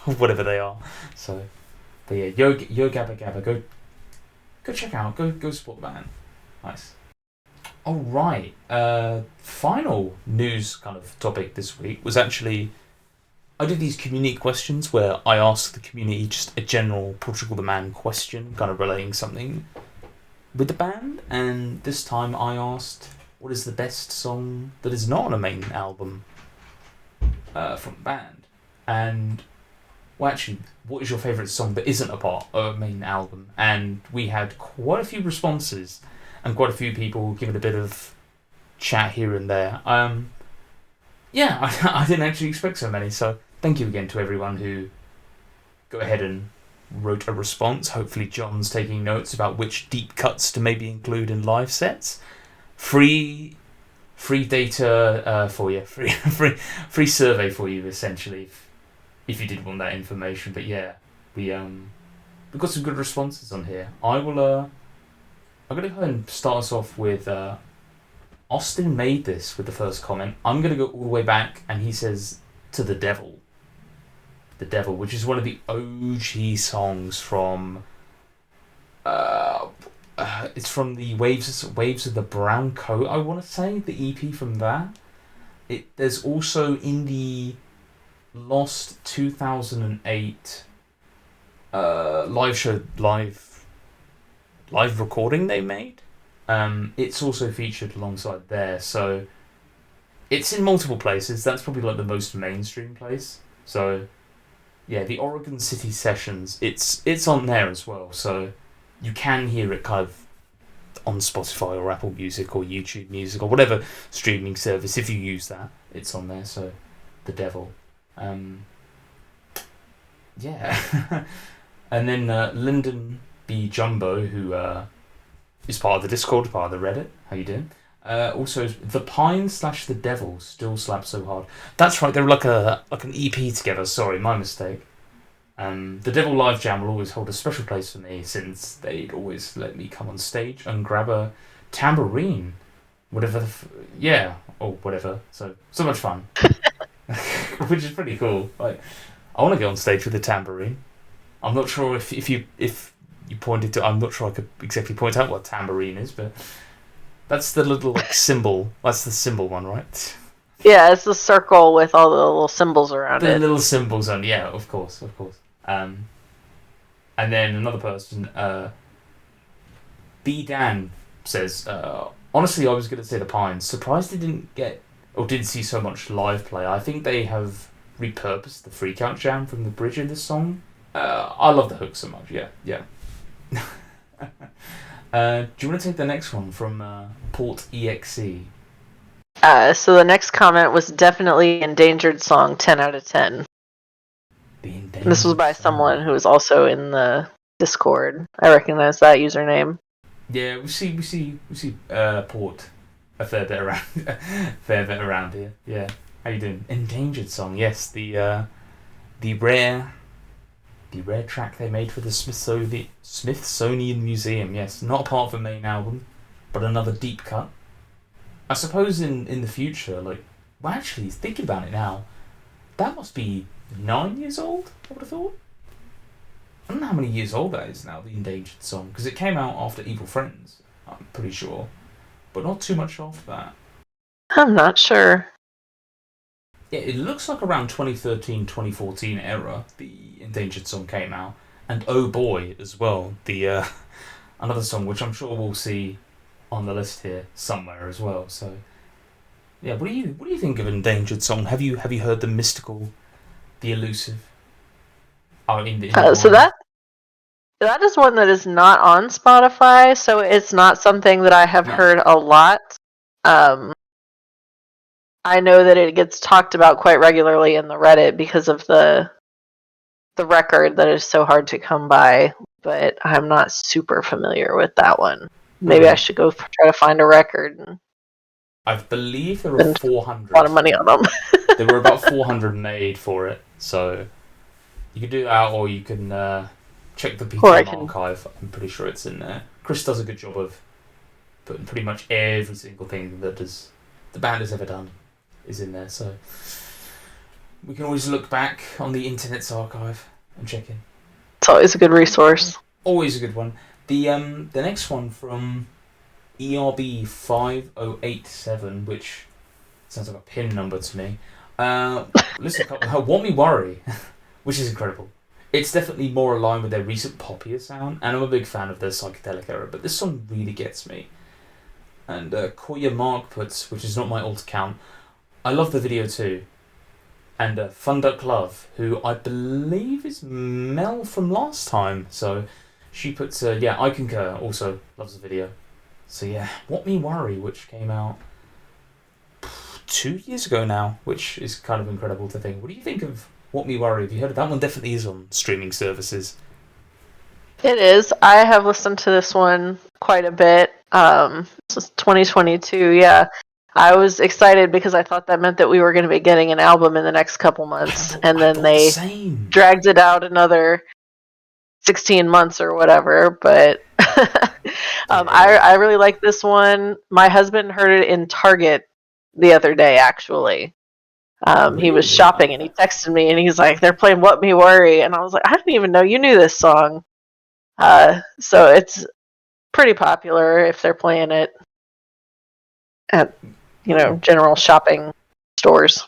whatever they are. So, but yeah, Yo Gabba Gabba, go check out, go support the band. Nice. All right. Final news kind of topic this week was actually I did these community questions where I asked the community just a general Portugal the Man question, kind of relating something with the band, and this time I asked, what is the best song that is not on a main album from the band? And, well, actually, what is your favourite song that isn't a part of a main album? And we had quite a few responses and quite a few people giving a bit of chat here and there. Yeah, I didn't actually expect so many, so thank you again to everyone who go ahead and wrote a response. Hopefully John's taking notes about which deep cuts to maybe include in live sets. Free data for you, free survey for you essentially, if you did want that information. But yeah, we got some good responses on here. I'm gonna go ahead and start us off with Austin made this with the first comment. I'm gonna go all the way back, and he says to the devil, which is one of the OG songs from. It's from the Waves of the Brown Coat, I want to say, the EP from that. There's also in the Lost 2008 live recording they made. It's also featured alongside there, so it's in multiple places. That's probably like the most mainstream place. So yeah, the Oregon City Sessions, it's on there as well, so you can hear it kind of on Spotify or Apple Music or YouTube Music or whatever streaming service. If you use that, it's on there. So the devil, yeah. And then Lyndon B Jumbo, who is part of the Discord, part of the Reddit. How you doing? Also, the Pine / the Devil still slaps so hard. That's right. They were like an EP together. Sorry, my mistake. The Devil Live Jam will always hold a special place for me, since they'd always let me come on stage and grab a tambourine, whatever. Whatever. So much fun, which is pretty cool. Like, I want to get on stage with a tambourine. I'm not sure if you pointed to. I'm not sure I could exactly point out what tambourine is, but that's the little symbol. That's the symbol one, right? Yeah, it's the circle with all the little symbols around it. The little symbols on, yeah, of course. And then another person, B Dan says, honestly, I was going to say the Pines. Surprised they didn't see so much live play. I think they have repurposed the Freakout Jam from the bridge in this song. I love the hook so much. Yeah. Do you want to take the next one from Port EXE? So the next comment was definitely Endangered Song, 10 out of 10. This was by someone who was also in the Discord. I recognize that username. Yeah, we see Port a fair bit around here. Yeah, how you doing? Endangered Song, yes, the rare track they made for the Smithsonian Museum. Yes, not a part of the main album, but another deep cut. I suppose in the future, like, well, actually, thinking about it now, that must be 9 years old, I would have thought. I don't know how many years old that is now, the Endangered Song, because it came out after Evil Friends, I'm pretty sure, but not too much after that. I'm not sure. Yeah, it looks like around 2013, 2014 era, the Endangered Song came out, and oh boy, as well, the another song which I'm sure we'll see on the list here somewhere as well. So yeah, what do you think of Endangered Song? Have you heard the mystical, the elusive? Oh, So that is one that is not on Spotify, so it's not something that I have heard a lot. I know that it gets talked about quite regularly in the Reddit because of the record that is so hard to come by, but I'm not super familiar with that one. Maybe I should go try to find a record and I believe there were 400. a lot of money on them. There were about 400 made for it, so you can do that, or you can check the PTM archive. I'm pretty sure it's in there. Chris does a good job of putting pretty much every single thing that the band has ever done is in there, so we can always look back on the internet's archive and check in. It's always a good resource. Always a good one. The next one from ERB 5087, which sounds like a PIN number to me. Listen, What Me Worry, which is incredible. It's definitely more aligned with their recent poppier sound, and I'm a big fan of their psychedelic era, but this song really gets me. And Koya Mark puts, which is not my alt account, I love the video too. And Fun Duck Love, who I believe is Mel from last time, so she puts, yeah, I concur, also loves the video. So yeah, What Me Worry, which came out 2 years ago now, which is kind of incredible to think. What do you think of What Me Worry? Have you heard of that one? Definitely is on streaming services. It is. I have listened to this one quite a bit. This was 2022, yeah. I was excited because I thought that meant that we were going to be getting an album in the next couple months, and then they dragged it out another 16 months or whatever, but I really like this one. My husband heard it in Target the other day, actually. He was shopping and he texted me and he's like, they're playing What Me Worry, and I was like, I didn't even know you knew this song. So it's pretty popular if they're playing it at, general shopping stores.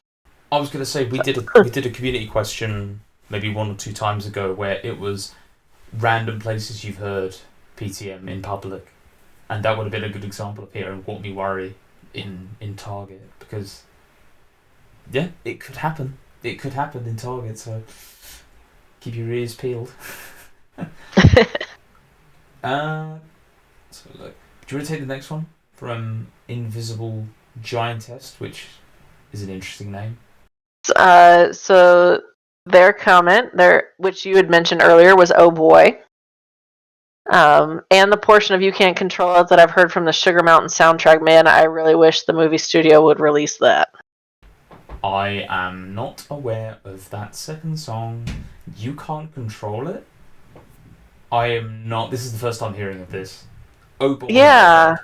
I was going to say, we did a community question maybe 1 or 2 times ago where it was random places you've heard PTM in public, and that would have been a good example of hearing What Me Worry in Target, because yeah, it could happen in Target, so keep your ears peeled. So look, do you want to take the next one from Invisible Giantess, which is an interesting name? So their comment which you had mentioned earlier, was "Oh boy," and the portion of "You Can't Control It" that I've heard from the Sugar Mountain soundtrack. Man, I really wish the movie studio would release that. I am not aware of that second song. You Can't Control It? I am not. This is the first time hearing of this. Oh boy. Yeah.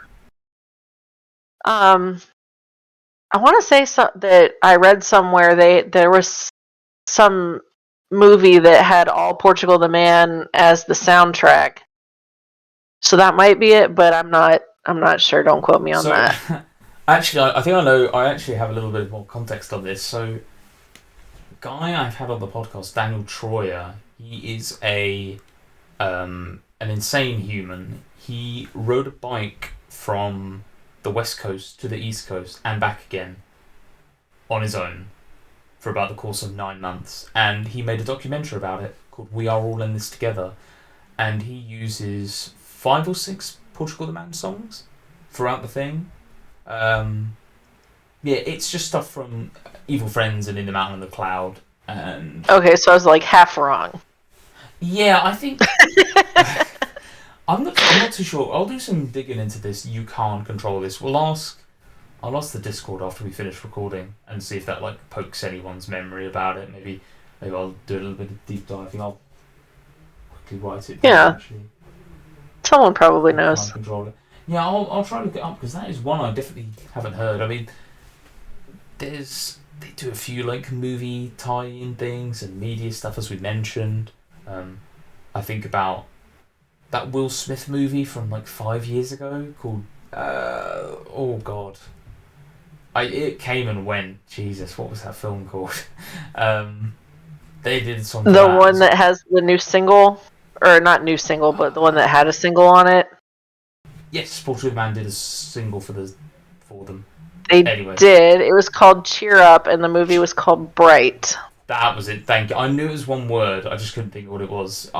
I want to say that I read somewhere there was some movie that had all Portugal the Man as the soundtrack. So that might be it, but I'm not sure. Don't quote me on that. Actually, I think I know. I actually have a little bit more context on this. So, guy I've had on the podcast, Daniel Troyer, he is an insane human. He rode a bike from the West Coast to the East Coast and back again on his own for about the course of 9 months, and he made a documentary about it called "We Are All in This Together," and he uses 5 or 6 PortugalTheMan songs throughout the thing. Yeah, it's just stuff from Evil Friends and In the Mountain and the Cloud. And okay, so I was like half wrong. Yeah, I think I'm not too sure. I'll do some digging into this. You Can't Control This. I'll ask the Discord after we finish recording and see if that pokes anyone's memory about it. Maybe I'll do a little bit of deep diving. I'll quickly write it down. Yeah. Actually. Someone probably knows. Control it. Yeah, I'll try to look it up, because that is one I definitely haven't heard. I mean, they do a few movie tie-in things and media stuff, as we mentioned. I think about that Will Smith movie from 5 years ago called oh god, it came and went. Jesus, what was that film called? They did something. The one that has the new single, or not new single, but the one that had a single on it. Yes, Portugal the Man did a single for them. They Anyway. did. It was called Cheer Up, and the movie was called Bright. That was it. Thank you. I knew it was one word. I just couldn't think of what it was.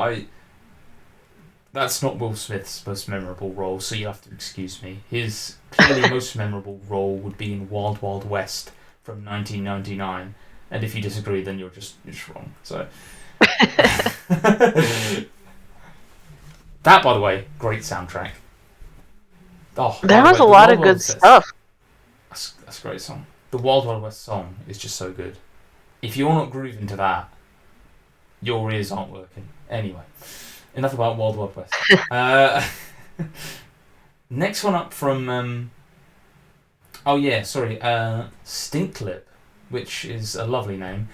That's not Will Smith's most memorable role, so you have to excuse me. His clearly most memorable role would be in Wild Wild West from 1999, and if you disagree, then you're just wrong. So that, by the way, great soundtrack. Oh, there was a lot of good stuff. That's a great song. The Wild Wild West song is just so good. If you're not grooving to that, your ears aren't working. Anyway, enough about Wild Wild West. Next one up from Stinklip, which is a lovely name.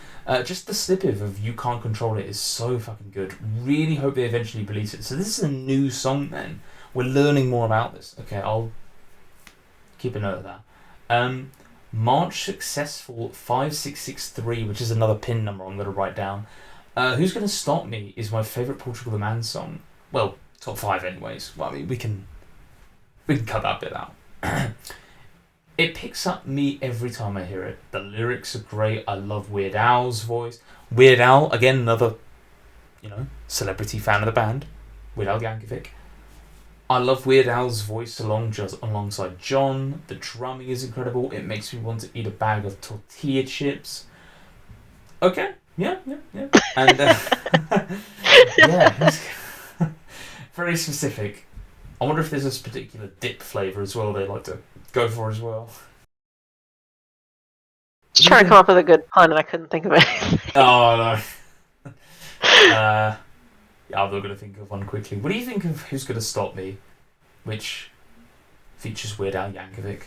Just the snippet of You Can't Control It is so fucking good. Really hope they eventually release it. So this is a new song then. We're learning more about this. Okay, I'll keep a note of that. March Successful 5663, which is another pin number I'm going to write down. Who's Going to Stop Me is my favourite Portugal the Man song. Well, top 5 anyways. Well, I mean, we can cut that bit out. It picks up me every time I hear it. The lyrics are great. I love Weird Al's voice. Weird Al, again, another, celebrity fan of the band. Weird Al Yankovic. I love Weird Al's voice alongside John. The drumming is incredible. It makes me want to eat a bag of tortilla chips. Okay, yeah. And yeah, very specific. I wonder if there's a particular dip flavour as well they like to go for as well. Just trying to come up with a good pun and I couldn't think of anything. Oh, no. I'm not going to think of one quickly. What do you think of Who's Going to Stop Me, which features Weird Al Yankovic?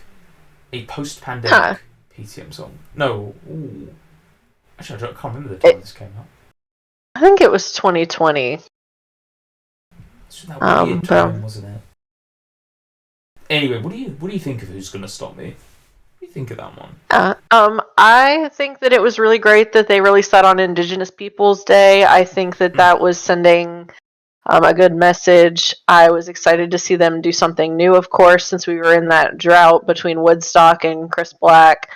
A post-pandemic PTM song. No. Ooh. Actually, I can't remember the time this came out. I think it was 2020. It's that weird time, wasn't it? Anyway, what do you think of Who's Gonna Stop Me? What do you think of that one? I think that it was really great that they released that on Indigenous Peoples Day. I think that was sending a good message. I was excited to see them do something new, of course, since we were in that drought between Woodstock and Chris Black.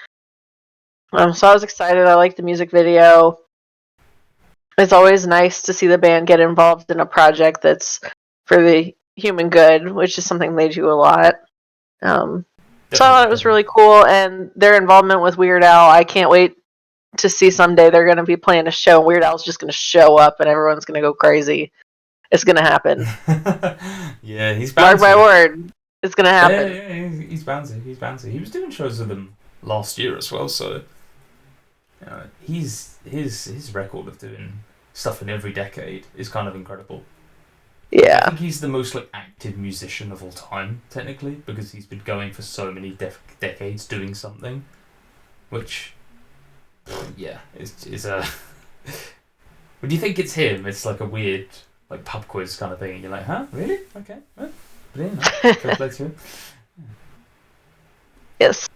So I was excited. I liked the music video. It's always nice to see the band get involved in a project that's for the human good, which is something they do a lot. So I thought it was really cool, and their involvement with Weird Al, I can't wait to see someday they're going to be playing a show, and Weird Al's just going to show up, and everyone's going to go crazy. It's going to happen. Yeah, he's bouncy. Mark my word, it's going to happen. Yeah, he's bouncy. He was doing shows with them last year as well, so his record of doing stuff in every decade is kind of incredible. Yeah. I think he's the most active musician of all time, technically, because he's been going for so many decades doing something, which, is a... When you think it's him, it's like a weird pub quiz kind of thing, and you're like, huh? Really? Okay. Well, brilliant. Fair play to him. Yes.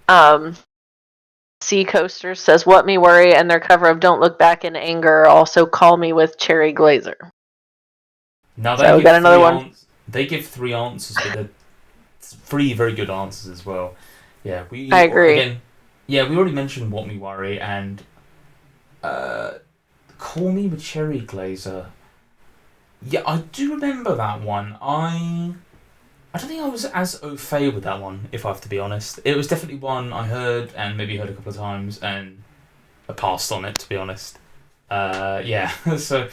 Sea Coaster says, "What Me Worry," and their cover of "Don't Look Back in Anger." Also, "Call Me" with Cherry Glazer. Now so we got another one. They give 3 answers, but they're 3 very good answers as well. Yeah, I agree. Again, we already mentioned "What Me Worry" and "Call Me" with Cherry Glazer. Yeah, I do remember that one. I don't think I was as au fait with that one, if I have to be honest. It was definitely one I heard, and maybe heard a couple of times, and I passed on it, to be honest. So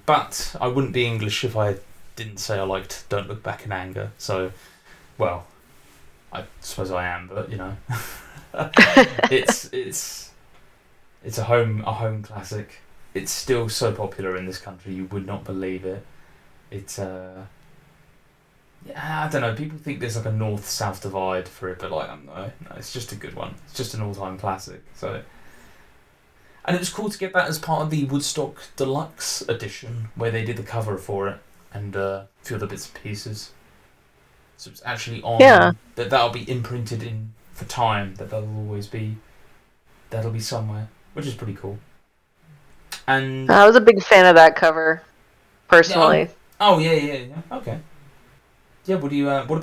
but I wouldn't be English if I didn't say I liked "Don't Look Back in Anger." So, well, I suppose I am, but it's a home classic. It's still so popular in this country, you would not believe it. It's I don't know. People think there's a north-south divide for it, but no, it's just a good one. It's just an all-time classic. So, and it was cool to get that as part of the Woodstock Deluxe edition, where they did the cover for it and a few other bits and pieces. So it's actually on. Yeah. That'll be imprinted in for time. That'll be somewhere, which is pretty cool. And I was a big fan of that cover, personally. Yeah. Oh yeah. Okay. Yeah. What do you? What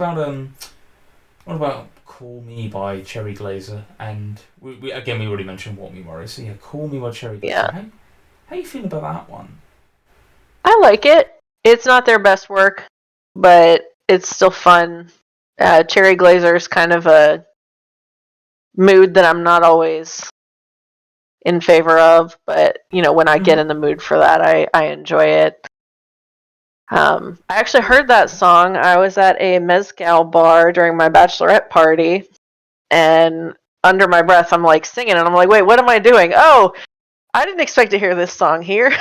about "Call Me" by Cherry Glazer? And we already mentioned "Want Me Worry." So yeah, "Call Me" by Cherry Glazer. Yeah. How you feel about that one? I like it. It's not their best work, but it's still fun. Cherry Glazer's kind of a mood that I'm not always in favor of, but when I get in the mood for that, I enjoy it. I actually heard that song. I was at a mezcal bar during my bachelorette party, and under my breath, I'm like singing, and I'm like, wait, what am I doing? Oh, I didn't expect to hear this song here.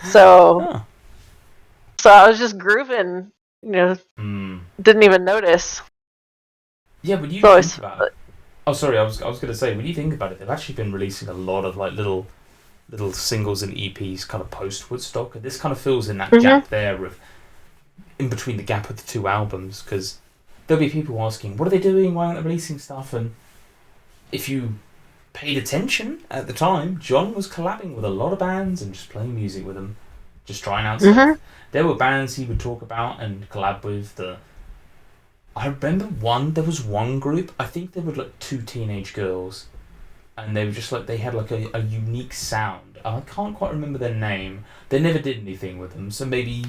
So Oh. I was just grooving, didn't even notice. Yeah, when you So think about it. Oh, sorry, I was going to say, when you think about it, they've actually been releasing a lot of like little singles and EPs kind of post Woodstock, and this kind of fills in that gap there of in between the gap of the two albums, because there'll be people asking, what are they doing? Why aren't they releasing stuff? And if you paid attention at the time, John was collabing with a lot of bands and just playing music with them, just trying out stuff. There were bands he would talk about and collab with. I remember there was one group, I think there were like two teenage girls, and they were just like, they had like a unique sound. I can't quite remember their name. They never did anything with them, so maybe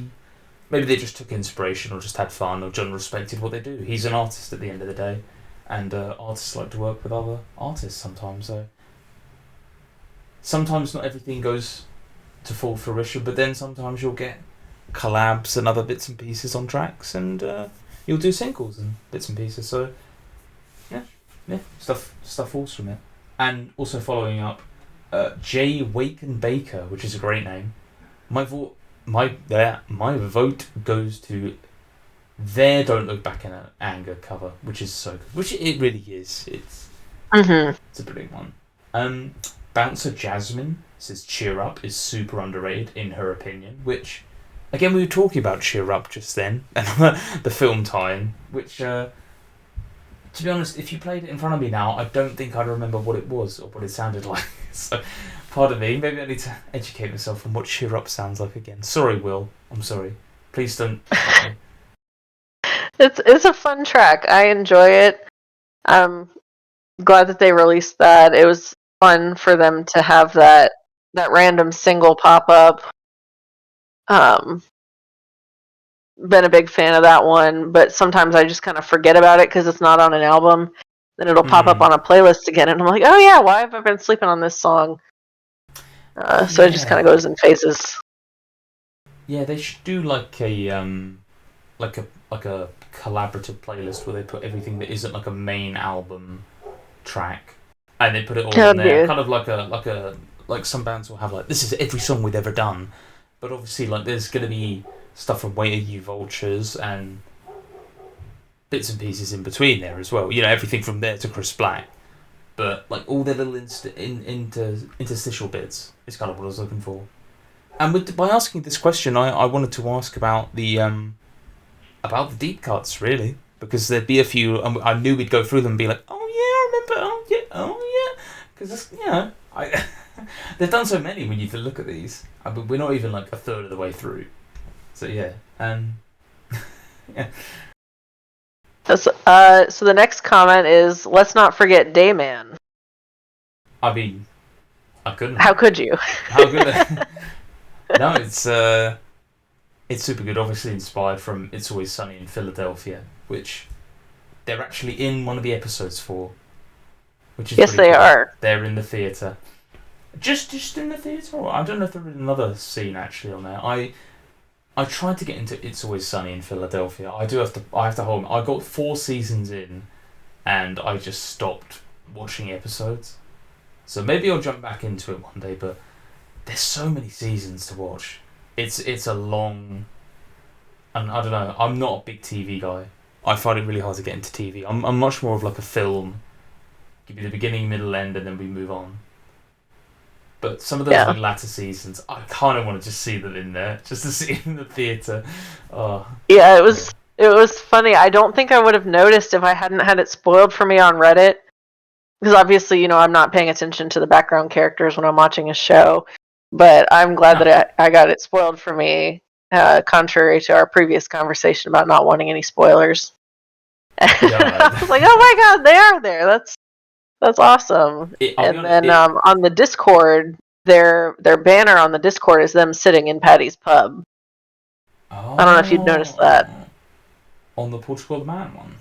they just took inspiration or just had fun, or John respected what they do. He's an artist at the end of the day, and artists like to work with other artists sometimes, so sometimes not everything goes to full fruition, but then sometimes you'll get collabs and other bits and pieces on tracks, and you'll do singles and bits and pieces. So yeah, stuff falls from it. And also following up, Joywave Baker, which is a great name. My vote goes to their "Don't Look Back in Anger" cover, which is so good. Which it really is. It's a brilliant one. Bouncer Jasmine says "Cheer Up" is super underrated in her opinion, which again we were talking about "Cheer Up" just then, and the film tie-in, which to be honest, if you played it in front of me now, I don't think I'd remember what it was or what it sounded like. So, pardon me, maybe I need to educate myself on what "Cheer Up" sounds like again. Sorry, Will. I'm sorry. Please don't. It's a fun track. I enjoy it. I'm glad that they released that. It was fun for them to have that random single pop up. Been a big fan of that one, but sometimes I just kind of forget about it because it's not on an album. Then it'll pop up on a playlist again, and I'm like, oh yeah, why have I been sleeping on this song? So it just kind of goes in phases. Yeah, they should do like a like a collaborative playlist where they put everything that isn't like a main album track, and they put it all on there. Kind of like some bands will have like, this is every song we've ever done, but obviously like there's gonna be stuff from Wait Are You Vultures and bits and pieces in between there as well. Everything from there to Chris Black, but like all the little interstitial bits is kind of what I was looking for. And by asking this question, I wanted to ask about the deep cuts, really, because there'd be a few, and I knew we'd go through them and be like, oh yeah, I remember, oh yeah, because they've done so many when you look at these. But we're not even like a third of the way through. So yeah, yeah. So the next comment is, let's not forget Dayman. I mean, I couldn't. How could you? How could No, it's super good. Obviously inspired from "It's Always Sunny in Philadelphia," which they're actually in one of the episodes for. Which is yes, they cool. are. They're in the theatre. Just in the theatre? Or I don't know if they're in another scene actually on there. I tried to get into "It's Always Sunny in Philadelphia." I have to hold. I got 4 seasons in, and I just stopped watching episodes. So maybe I'll jump back into it one day. But there's so many seasons to watch. It's a long, and I don't know. I'm not a big TV guy. I find it really hard to get into TV. I'm much more of like a film. Give you the beginning, middle, end, and then we move on. But some of those like latter seasons, I kind of want to just see them in there, just to see them in the theatre. Oh. Yeah, it was funny. I don't think I would have noticed if I hadn't had it spoiled for me on Reddit, because obviously, I'm not paying attention to the background characters when I'm watching a show. But I'm glad that I got it spoiled for me, contrary to our previous conversation about not wanting any spoilers. Yeah. I was like, oh my god, they are there. That's awesome. And then on the Discord, their banner on the Discord is them sitting in Patty's pub. I don't know if you'd noticed that. On the PortugalTheMan one?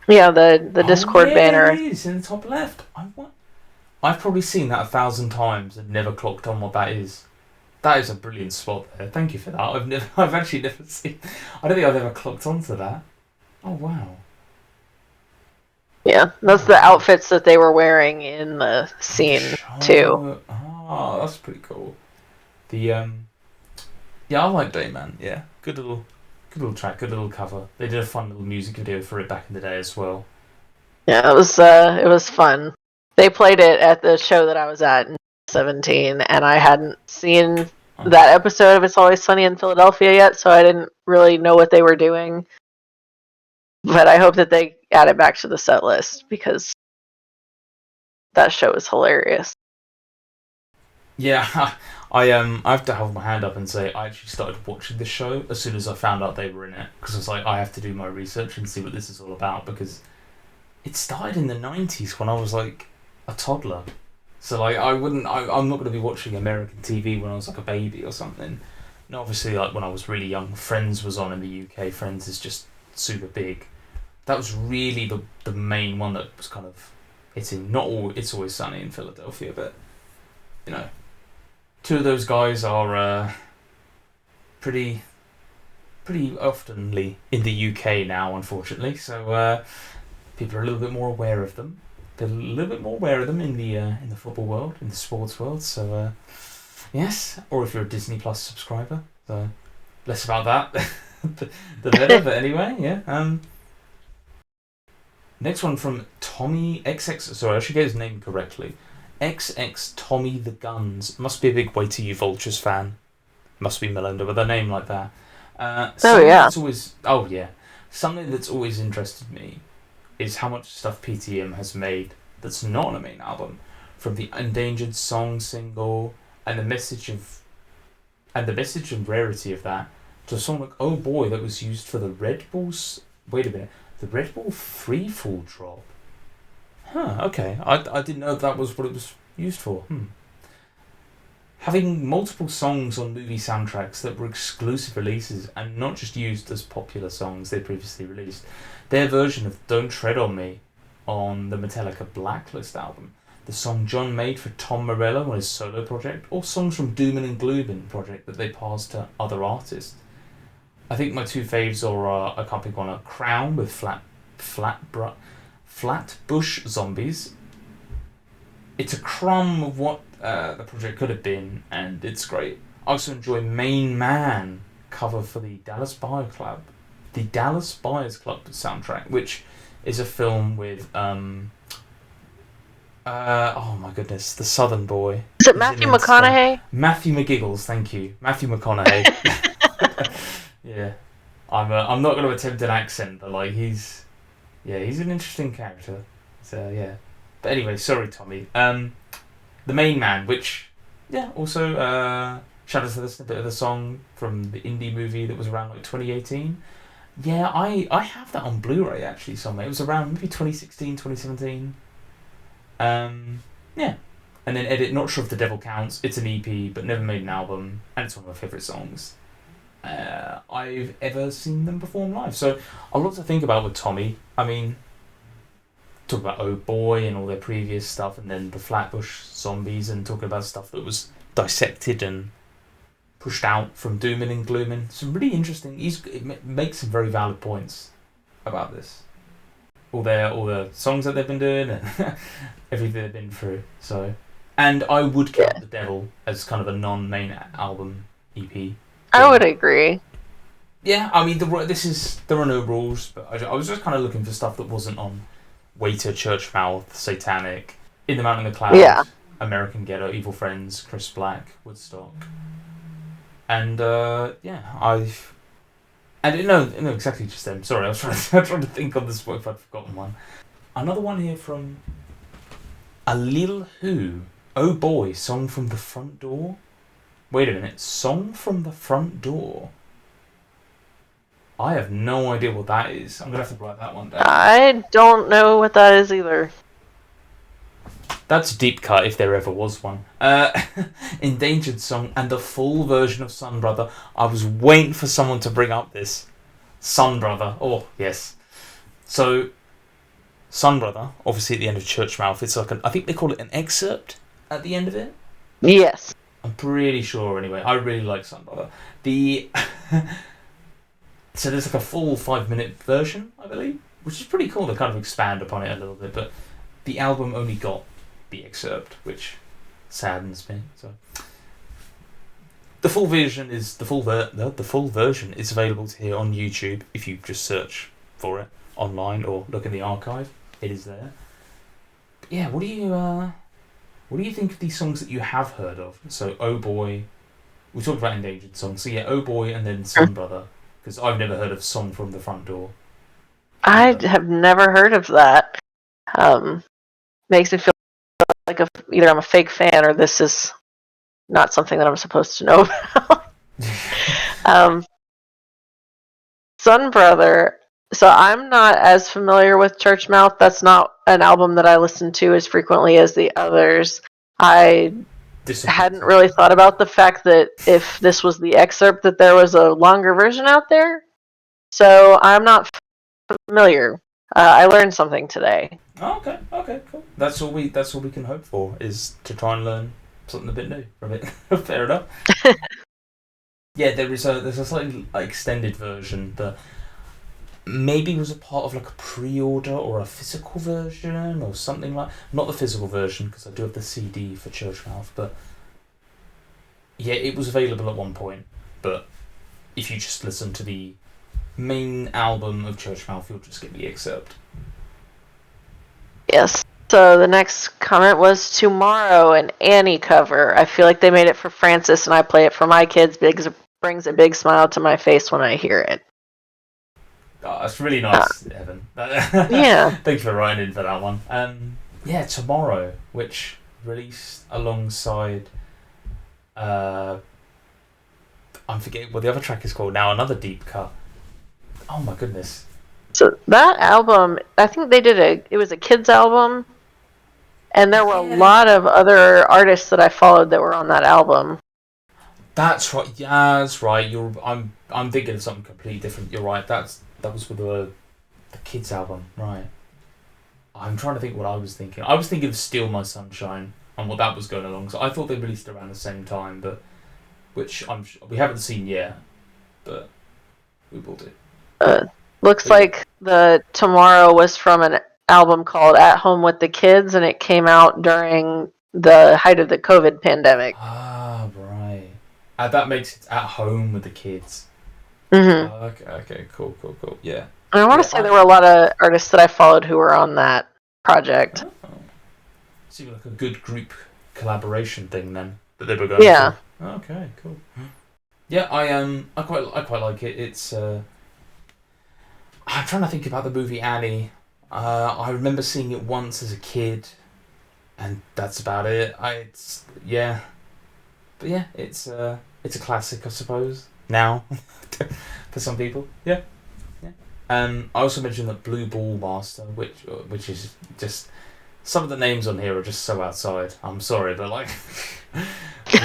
Yeah, the Discord banner. It is in the top left. I've probably seen that 1,000 times and never clocked on what that is. That is a brilliant spot there. Thank you for that. I've actually never seen. I don't think I've ever clocked onto that. Oh wow. Yeah, that's the outfits that they were wearing in the scene too. Oh, that's pretty cool. Yeah, I like Dayman. Yeah, good little track, good little cover. They did a fun little music video for it back in the day as well. Yeah, it was fun. They played it at the show that I was at in 2017, and I hadn't seen that episode of It's Always Sunny in Philadelphia yet, so I didn't really know what they were doing. But I hope that they add it back to the set list because that show is hilarious. Yeah, I have to hold my hand up and say I actually started watching this show as soon as I found out they were in it, because I was like, I have to do my research and see what this is all about, because it started in the 90s when I was like a toddler. So like I'm not going to be watching American TV when I was like a baby or something. And obviously like when I was really young, Friends was on in the UK. Friends is just super big. That was really the main one that was kind of hitting. Not all It's Always Sunny in Philadelphia, but you know, two of those guys are pretty oftenly in the UK now, unfortunately. So people are a little bit more aware of them. They're a little bit more aware of them in the football world, in the sports world. So yes, or if you're a Disney Plus subscriber, so less about that, the better. But anyway, yeah. Next one from Tommy XX. Sorry, I should get his name correctly. XX Tommy the Guns. Must be a big Way to You Vultures fan. Must be Melinda with a name like that. Yeah. Something that's always interested me is how much stuff PTM has made that's not on a main album. From the Endangered Song single and the message and rarity of that to a song like Oh Boy that was used for the Red Bulls. Wait a minute. The Red Bull Freefall drop. Huh, okay. I didn't know that was what it was used for. Having multiple songs on movie soundtracks that were exclusive releases and not just used as popular songs they previously released. Their version of Don't Tread on Me on the Metallica Blacklist album. The song John made for Tom Morello on his solo project, or songs from Doomin' and Gloobin project that they passed to other artists. I think my two faves are I can't pick one. Crown with Flatbush Zombies. It's a crumb of what the project could have been, and it's great. I also enjoy Main Man cover for the Dallas Buyers Club soundtrack, which is a film with oh my goodness, the Southern Boy. Is it Matthew McConaughey? Matthew McGiggles, thank you, Matthew McConaughey. Yeah, I'm not going to attempt an accent, but like he's an interesting character. So yeah, but anyway, sorry Tommy. The Main Man, which also shout out to the snippet of the song from the indie movie that was around like 2018. Yeah, I have that on Blu-ray actually somewhere. It was around maybe 2016, 2017. Yeah, and then Edit. Not sure if the Devil counts. It's an EP, but never made an album, and it's one of my favourite songs I've ever seen them perform live. So a lot to think about with Tommy. I mean, talk about Oh Boy and all their previous stuff, and then the Flatbush Zombies, and talking about stuff that was dissected and pushed out from Doomin' and Gloomin'. Some really interesting. It makes some very valid points about this. All the songs that they've been doing and everything they've been through. So, and I would count The Devil as kind of a non-main album EP. I would agree. Yeah, I mean, there are no rules, but I was just kind of looking for stuff that wasn't on Waiter, Church Mouth, Satanic, In the Mountain of the Clouds, American Ghetto, Evil Friends, Chris Black, Woodstock. And I didn't know exactly just them. Sorry, I was trying to think on the spot if I'd forgotten one. Another one here from A Lil Who. Oh Boy, song from The Front Door. Wait a minute. Song from the Front Door. I have no idea what that is. I'm going to have to write that one down. I don't know what that is either. That's a deep cut if there ever was one. Endangered Song and the full version of Sun Brother. I was waiting for someone to bring up this. Sun Brother. Oh, yes. So, Sun Brother, obviously at the end of Church Mouth, it's like I think they call it an excerpt at the end of it. Yes. I'm pretty sure anyway. I really like Sun Brother. So there's like a full 5-minute version, I believe, which is pretty cool. They kind of expand upon it a little bit, but the album only got the excerpt, which saddens me. So the full version is the full version is available to hear on YouTube if you just search for it online or look in the archive. It is there. But yeah, what do you think of these songs that you have heard of? So Oh Boy, we talked about Endangered Songs. So yeah, Oh Boy and then Sun Brother. Because I've never heard of Song from the Front Door. I have never heard of that. Makes me feel like either I'm a fake fan or this is not something that I'm supposed to know about. Sun Brother. So I'm not as familiar with Church Mouth. That's not an album that I listen to as frequently as the others. I hadn't really thought about the fact that if this was the excerpt that there was a longer version out there. So I'm not familiar. I learned something today. Oh, okay, cool. That's all we can hope for, is to try and learn something a bit new from it. Fair enough. Yeah, there's a slightly extended version that maybe was a part of like a pre-order or a physical version or something like. Not the physical version because I do have the CD for Church Mouth, but yeah, it was available at one point. But if you just listen to the main album of Church Mouth, you'll just get the excerpt. Yes. So the next comment was Tomorrow, an Annie cover. I feel like they made it for Francis and I play it for my kids because it brings a big smile to my face when I hear it. Oh, that's really nice, Evan. Yeah. Thank you for writing in for that one. Yeah, Tomorrow, which released alongside I'm forgetting what the other track is called now, another deep cut. Oh my goodness. So that album, I think they did it was a kids album, and there were a lot of other artists that I followed that were on that album. That's right. Yeah, that's right. I'm thinking of something completely different. You're right. That was with the kids album, right? I'm trying to think what I was thinking. I was thinking of Steal My Sunshine and what that was going along. So I thought they released around the same time, but which we haven't seen yet, but we will do. Looks like the Tomorrow was from an album called At Home with the Kids, and it came out during the height of the COVID pandemic. Ah, right. That makes it At Home with the Kids. Mm-hmm. Okay, cool. Yeah. And I want to say there were a lot of artists that I followed who were on that project. Oh. Seemed like a good group collaboration thing then that they were going for. Okay, cool. Yeah, I quite like it. It's I'm trying to think about the movie Annie. I remember seeing it once as a kid, and that's about it. It's a classic, I suppose. Now, for some people, yeah. I also mentioned that Blue Ball Master, which is just some of the names on here are just so outside. I'm sorry, but like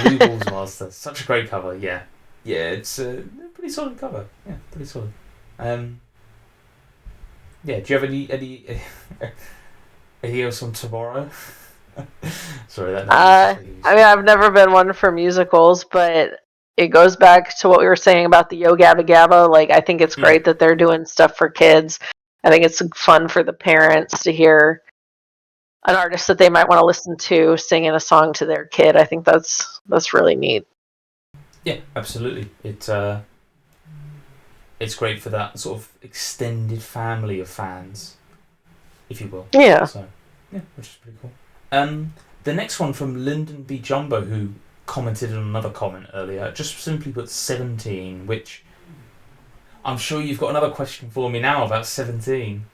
Blue Balls Master, such a great cover. Yeah, it's a pretty solid cover. Yeah, pretty solid. Yeah, do you have any else on Tomorrow? Sorry, that. I mean, I've never been one for musicals, but it goes back to what we were saying about the Yo Gabba Gabba. Like, I think it's great that they're doing stuff for kids. I think it's fun for the parents to hear an artist that they might want to listen to singing a song to their kid. I think that's really neat. Yeah, absolutely. It's great for that sort of extended family of fans, if you will. Yeah. So, yeah, which is pretty cool. The next one from Lyndon B. Jumbo, who commented on another comment earlier, just simply put 17, which I'm sure you've got another question for me now about 17.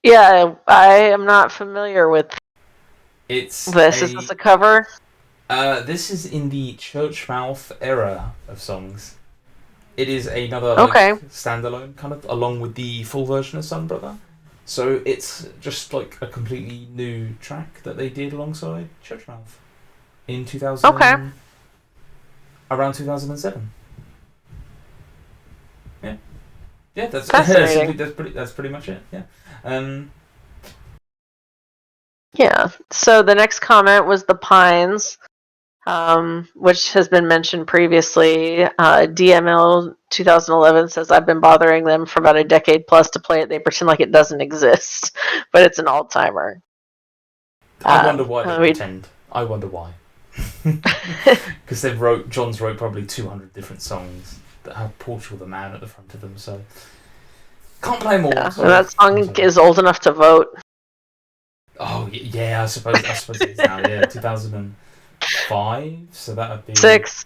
Yeah, I am not familiar with Is this a cover? This is in the Churchmouth era of songs. It is another standalone, kind of, along with the full version of Sun Brother. So it's just like a completely new track that they did alongside Churchmouth in 2000. Around 2007. Yeah, that's fascinating. that's pretty much it. Yeah. Yeah. So the next comment was the Pines, which has been mentioned previously. DML 2011 says, I've been bothering them for about a decade plus to play it. They pretend like it doesn't exist, but it's an all-timer. I wonder why they pretend. I wonder why. Because John's wrote probably 200 different songs that have Portugal the Man at the front of them, so can't play more. Yeah, that song is old enough to vote. Oh yeah, I suppose it is now. Yeah, 2005. So that would be 6.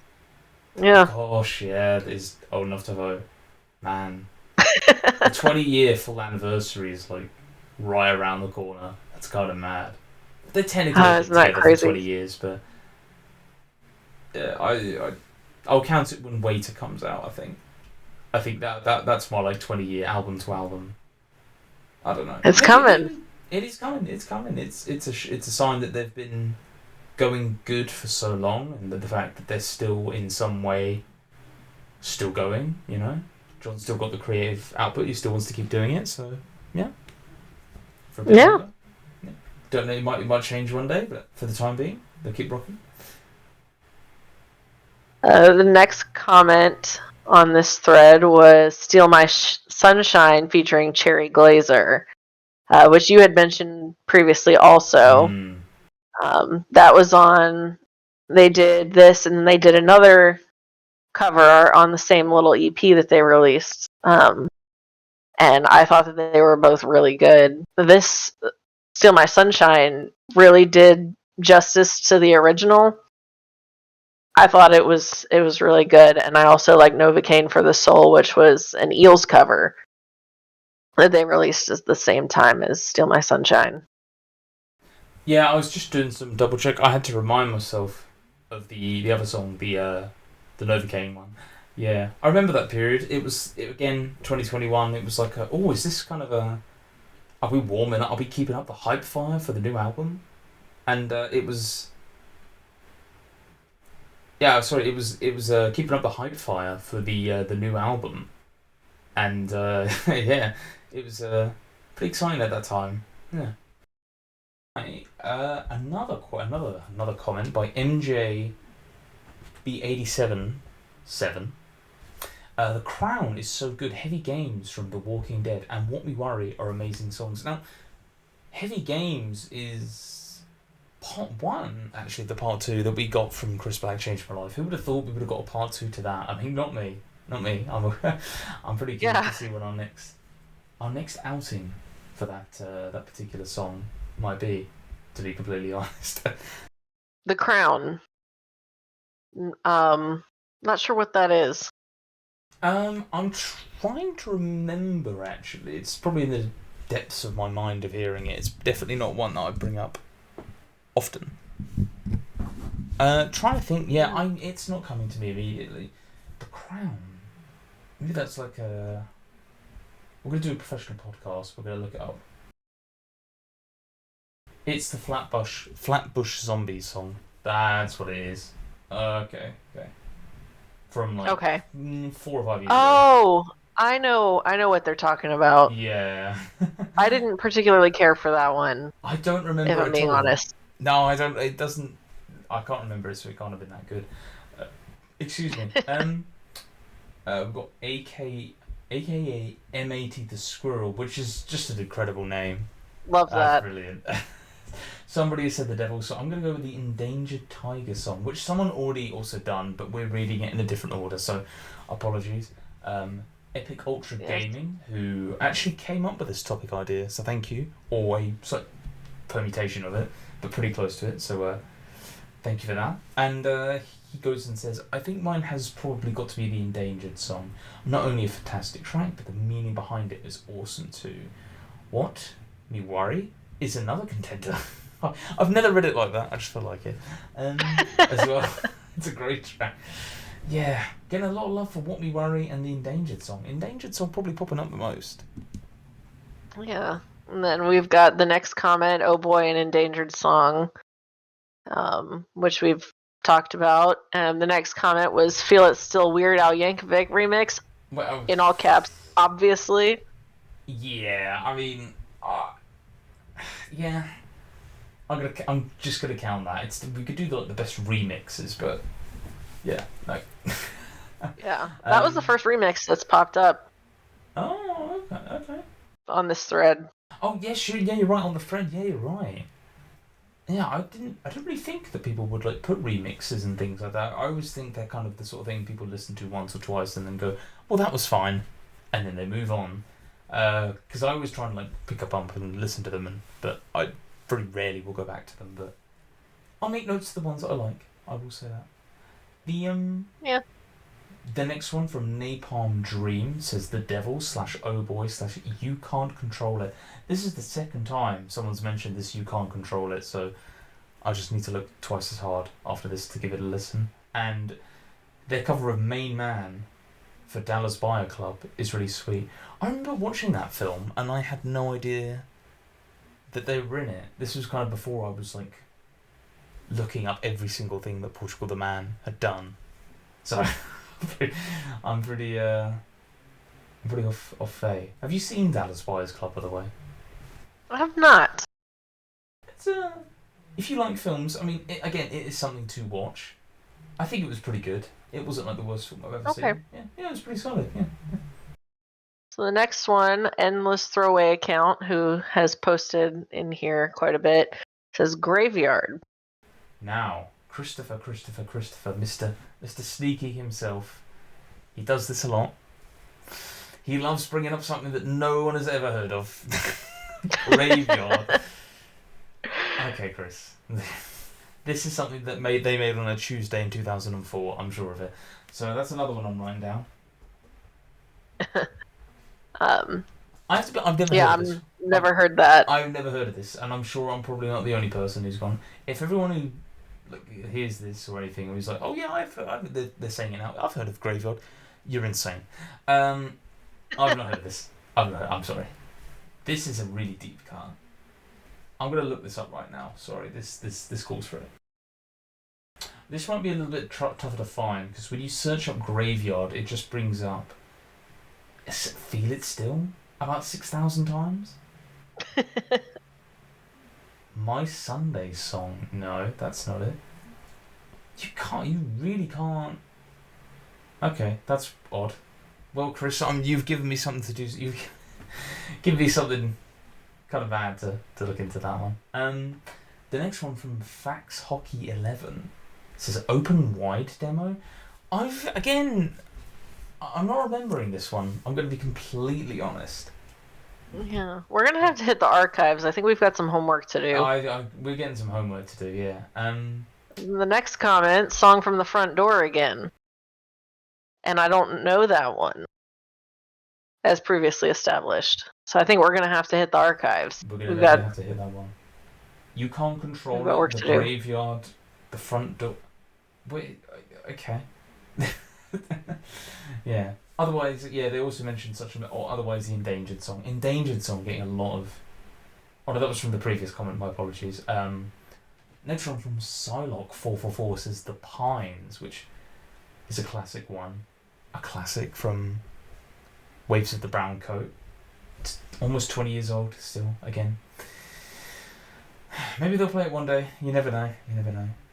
Yeah. Gosh, yeah, it is old enough to vote. Man, the 20-year full anniversary is like right around the corner. That's kind of mad. They technically been together for 20 years, but yeah, I'll count it when Waiter comes out. I think that's my like 20-year album to album. I don't know. It's coming. It is coming. It's coming. It's a sign that they've been going good for so long, and that the fact that they're still in some way still going. You know, John's still got the creative output. He still wants to keep doing it. So yeah. For a bit longer. Yeah. Don't know. It might change one day, but for the time being, they'll keep rocking. The next comment on this thread was Steal My Sunshine featuring Cherry Glazer, which you had mentioned previously also. That was on, they did this and then they did another cover on the same little EP that they released. And I thought that they were both really good. This Steal My Sunshine really did justice to the original. I thought it was really good, and I also like Novocaine for the Soul, which was an Eels cover that they released at the same time as Steal My Sunshine. Yeah, I was just doing some double check. I had to remind myself of the other song, the Novocaine one. Yeah, I remember that period. Again 2021. It was like, is this kind of a? Are we warming up? Are we keeping up the hype fire for the new album? And it was. Yeah, sorry. It was keeping up the hype fire for the new album, and yeah, it was pretty exciting at that time. Yeah. Another comment by MJB87.7. The Crown is so good. Heavy Games from The Walking Dead and What We Worry are amazing songs. Now, Heavy Games is part 1, actually, the part 2 that we got from Chris Black Changed My Life. Who would have thought we would have got a part 2 to that? I mean, not me. I'm pretty keen to see what our next outing for that particular song might be, to be completely honest. The Crown. Not sure what that is. I'm trying to remember, actually. It's probably in the depths of my mind of hearing it. It's definitely not one that I bring up often. Trying to think, it's not coming to me immediately. The Crown. Maybe that's like a... We're going to do a professional podcast. We're going to look it up. It's the Flatbush Zombies song. That's what it is. Okay. From like 4 or 5 years ago. Oh, I know what they're talking about. Yeah. I didn't particularly care for that one. I don't remember. If I'm being honest. No, I don't. It doesn't. I can't remember it, so it can't have been that good. Excuse me. We've got AKA M80 the Squirrel, which is just an incredible name. Love that. Brilliant. Somebody has said the devil, so I'm going to go with the Endangered Tiger song, which someone already also done, but we're reading it in a different order, so apologies. Epic Ultra Gaming, who actually came up with this topic idea, so thank you. Or a permutation of it, but pretty close to it, so thank you for that. And he goes and says, I think mine has probably got to be the Endangered song. Not only a fantastic track, but the meaning behind it is awesome too. What Me Worry is another contender. I've never read it like that. I just feel like it. As well, it's a great track. Yeah, getting a lot of love for What Me Worry and the Endangered song. Endangered song probably popping up the most. Yeah. And then we've got the next comment, Oh Boy, an Endangered Song, which we've talked about. The next comment was Feel It Still Weird Al Yankovic remix, Well, in all caps, obviously. yeah, I mean, yeah. I'm just gonna count that. We could do the best remixes, but yeah, like. Yeah, that was the first remix that's popped up Oh, okay. on this thread. Oh, yeah, sure. Yeah, you're right on the thread. Yeah, you're right. Yeah, I didn't really think that people would like put remixes and things like that. I always think they're kind of the sort of thing people listen to once or twice and then go, well, that was fine, and then they move on. Because I always try and like pick a bump and listen to them, but I very rarely will go back to them. But I'll make notes of the ones that I like. I will say that. Yeah. The next one from Napalm Dream says the devil / oh boy / you can't control it. This is the second time someone's mentioned this you can't control it, so I just need to look twice as hard after this to give it a listen. And their cover of Main Man for Dallas Buyer Club is really sweet. I remember watching that film and I had no idea that they were in it. This was kind of before I was like looking up every single thing that Portugal the Man had done. So I'm pretty off fey. Have you seen Dallas Buyers Club, by the way? I have not. It's if you like films, I mean, it is something to watch. I think it was pretty good. It wasn't like the worst film I've ever seen. Yeah, it was pretty solid. Yeah. So the next one, Endless Throwaway Account, who has posted in here quite a bit, says Graveyard. Now, Christopher, Mr. Sneaky himself. He does this a lot. He loves bringing up something that no one has ever heard of. Graveyard. Okay, Chris. This is something that they made on a Tuesday in 2004. I'm sure of it. So that's another one I'm writing down. I have to be, I've never heard of this. Never heard that. I've never heard of this, and I'm sure I'm probably not the only person who's gone. If everyone who hears this or anything, or is like, oh yeah, they're saying it now. I've heard of Graveyard. You're insane. I've not heard of this. I'm sorry. This is a really deep cut. I'm gonna look this up right now. Sorry, this calls for it. This might be a little bit tougher to find because when you search up Graveyard, it just brings up Feel It Still about 6,000 times. My Sunday Song. No, that's not it. You really can't. Okay, that's odd. Well, Chris, you've given me something to do. You've given me something kind of bad to look into that one. The next one from Fax Hockey 11 says Open Wide demo. I'm not remembering this one. I'm going to be completely honest. Yeah, we're gonna have to hit the archives. I think we've got some homework to do. We're getting some homework to do. Yeah. The next comment, Song from the Front Door again, and I don't know that one, as previously established. So I think we're gonna have to hit the archives. We're gonna have to hit that one. You can't control it. The Graveyard, the Front Door. Wait. Okay. Yeah. Otherwise, yeah, they also mentioned otherwise the Endangered Song. Endangered Song getting a lot of. Oh no, that was from the previous comment. My apologies. Next one from Psylocke 444 says The Pines, which is a classic one. A classic from Waves of the Brown Coat. It's almost 20 years old still. Again. Maybe they'll play it one day. You never know.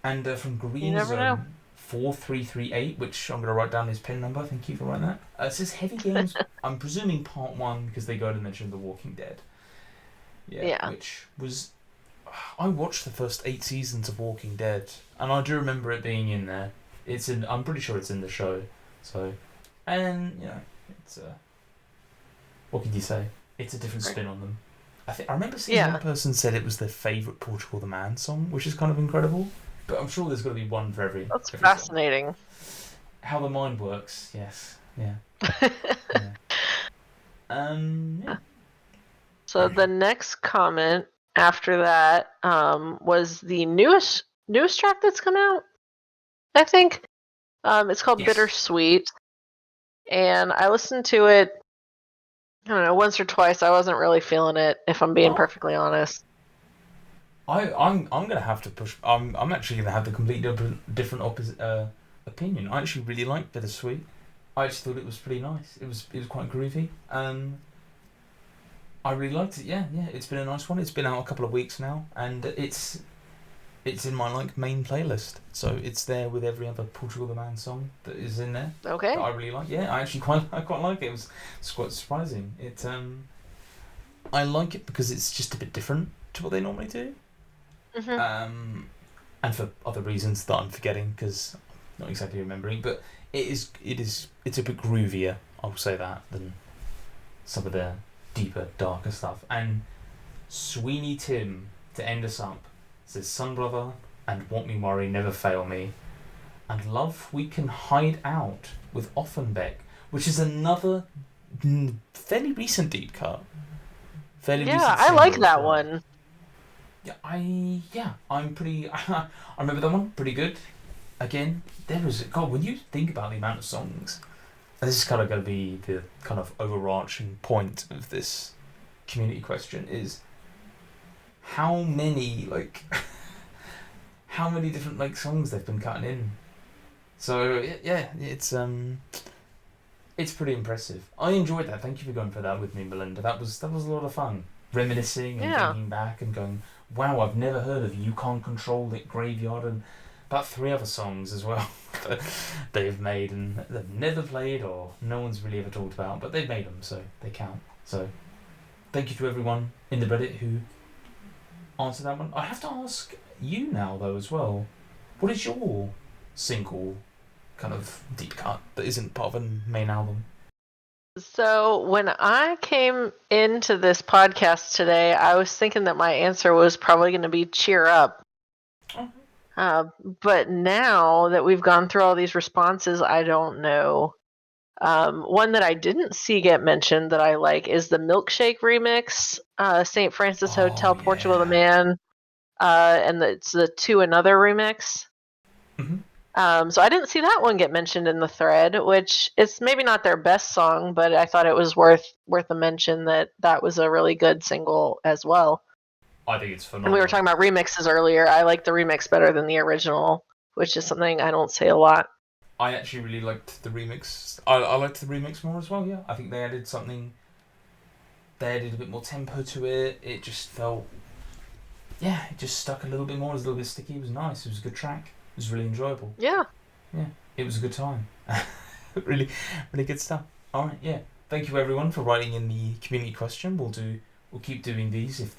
And from Green Zone 4338, which I'm going to write down his pen number. Thank you for writing that. It says Heavy Games. I'm presuming part 1 because they go to mention The Walking Dead. Yeah. Which was. I watched the first 8 seasons of Walking Dead, and I do remember it being in there. I'm pretty sure it's in the show. So, and it's what can you say? It's a different spin on them. I remember seeing one person said it was their favourite Portugal the Man song, which is kind of incredible. But I'm sure there's got to be one for every. That's fascinating. Song. How the mind works, yes, yeah. So the next comment, after that was the newest track that's come out, I think. It's called Yes. Bittersweet, and I listened to it, I don't know, once or twice. I wasn't really feeling it, if I'm being perfectly honest. I'm gonna have to push. I'm actually gonna have the completely different opposite opinion. I actually really liked Bittersweet. I actually thought it was pretty nice. It was quite groovy. I really liked it. Yeah. It's been a nice one. It's been out a couple of weeks now, and it's in my main playlist. So it's there with every other PortugalTheMan song that is in there. Okay. That I really like. Yeah, I quite like it. It's quite surprising. I like it because it's just a bit different to what they normally do. Mm-hmm. And for other reasons that I'm forgetting because I'm not exactly remembering, but it's a bit groovier, I'll say that, than some of the deeper, darker stuff. And Sweeney Tim, to end us up, says Sun Brother and Want Me Worry Never Fail Me, and Love We Can Hide Out with Offenbeck, which is another fairly recent deep cut. Yeah, I like that one. Yeah, I'm pretty. I remember that one pretty good. Again, there was when you think about the amount of songs, and this is kind of going to be the kind of overarching point of this community question is how many how many different songs they've been cutting in. So yeah, it's pretty impressive. I enjoyed that. Thank you for going for that with me, Melinda. That was a lot of fun. Reminiscing and thinking back and going, wow, I've never heard of You Can't Control It, Graveyard, and about 3 other songs as well that they've made and they've never played or no one's really ever talked about, but they've made them, so they count. So thank you to everyone in the Reddit who answered that one. I have to ask you now, though, as well. What is your single kind of deep cut that isn't part of a main album? So when I came into this podcast today, I was thinking that my answer was probably going to be Cheer Up. But now that we've gone through all these responses, I don't know. One that I didn't see get mentioned that I like is the Milkshake remix, St. Francis Hotel, PortugalTheMan, and it's the To Another remix. Mm-hmm. So I didn't see that one get mentioned in the thread, which it's maybe not their best song, but I thought it was worth a mention that was a really good single as well. I think it's phenomenal. And we were talking about remixes earlier. I like the remix better than the original, which is something I don't say a lot. I actually really liked the remix. I liked the remix more as well, yeah. I think they added something. They added a bit more tempo to it. It just felt... Yeah, it just stuck a little bit more. It was a little bit sticky. It was nice. It was a good track. It was really enjoyable. Yeah. Yeah, it was a good time. Really, really good stuff. All right, yeah. Thank you everyone for writing in the community question. We'll keep doing these if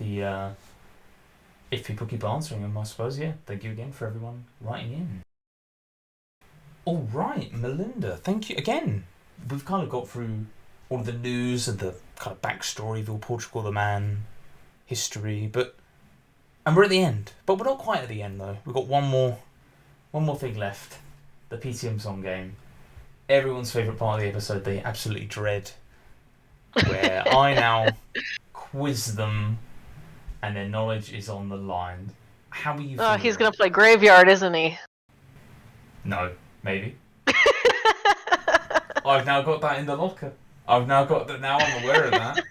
people keep answering them, I suppose. Yeah. Thank you again for everyone writing in. All right, Melinda. Thank you again. We've kind of got through all of the news and the kind of backstory of your PortugalTheMan history, and we're at the end. But we're not quite at the end though. We've got one more thing left. The PTM Song Game. Everyone's favourite part of the episode they absolutely dread. Where I now quiz them and their knowledge is on the line. How are you feeling? Oh, he's going to play Graveyard, isn't he? No, maybe. I've now got that in the locker. Now I'm aware of that.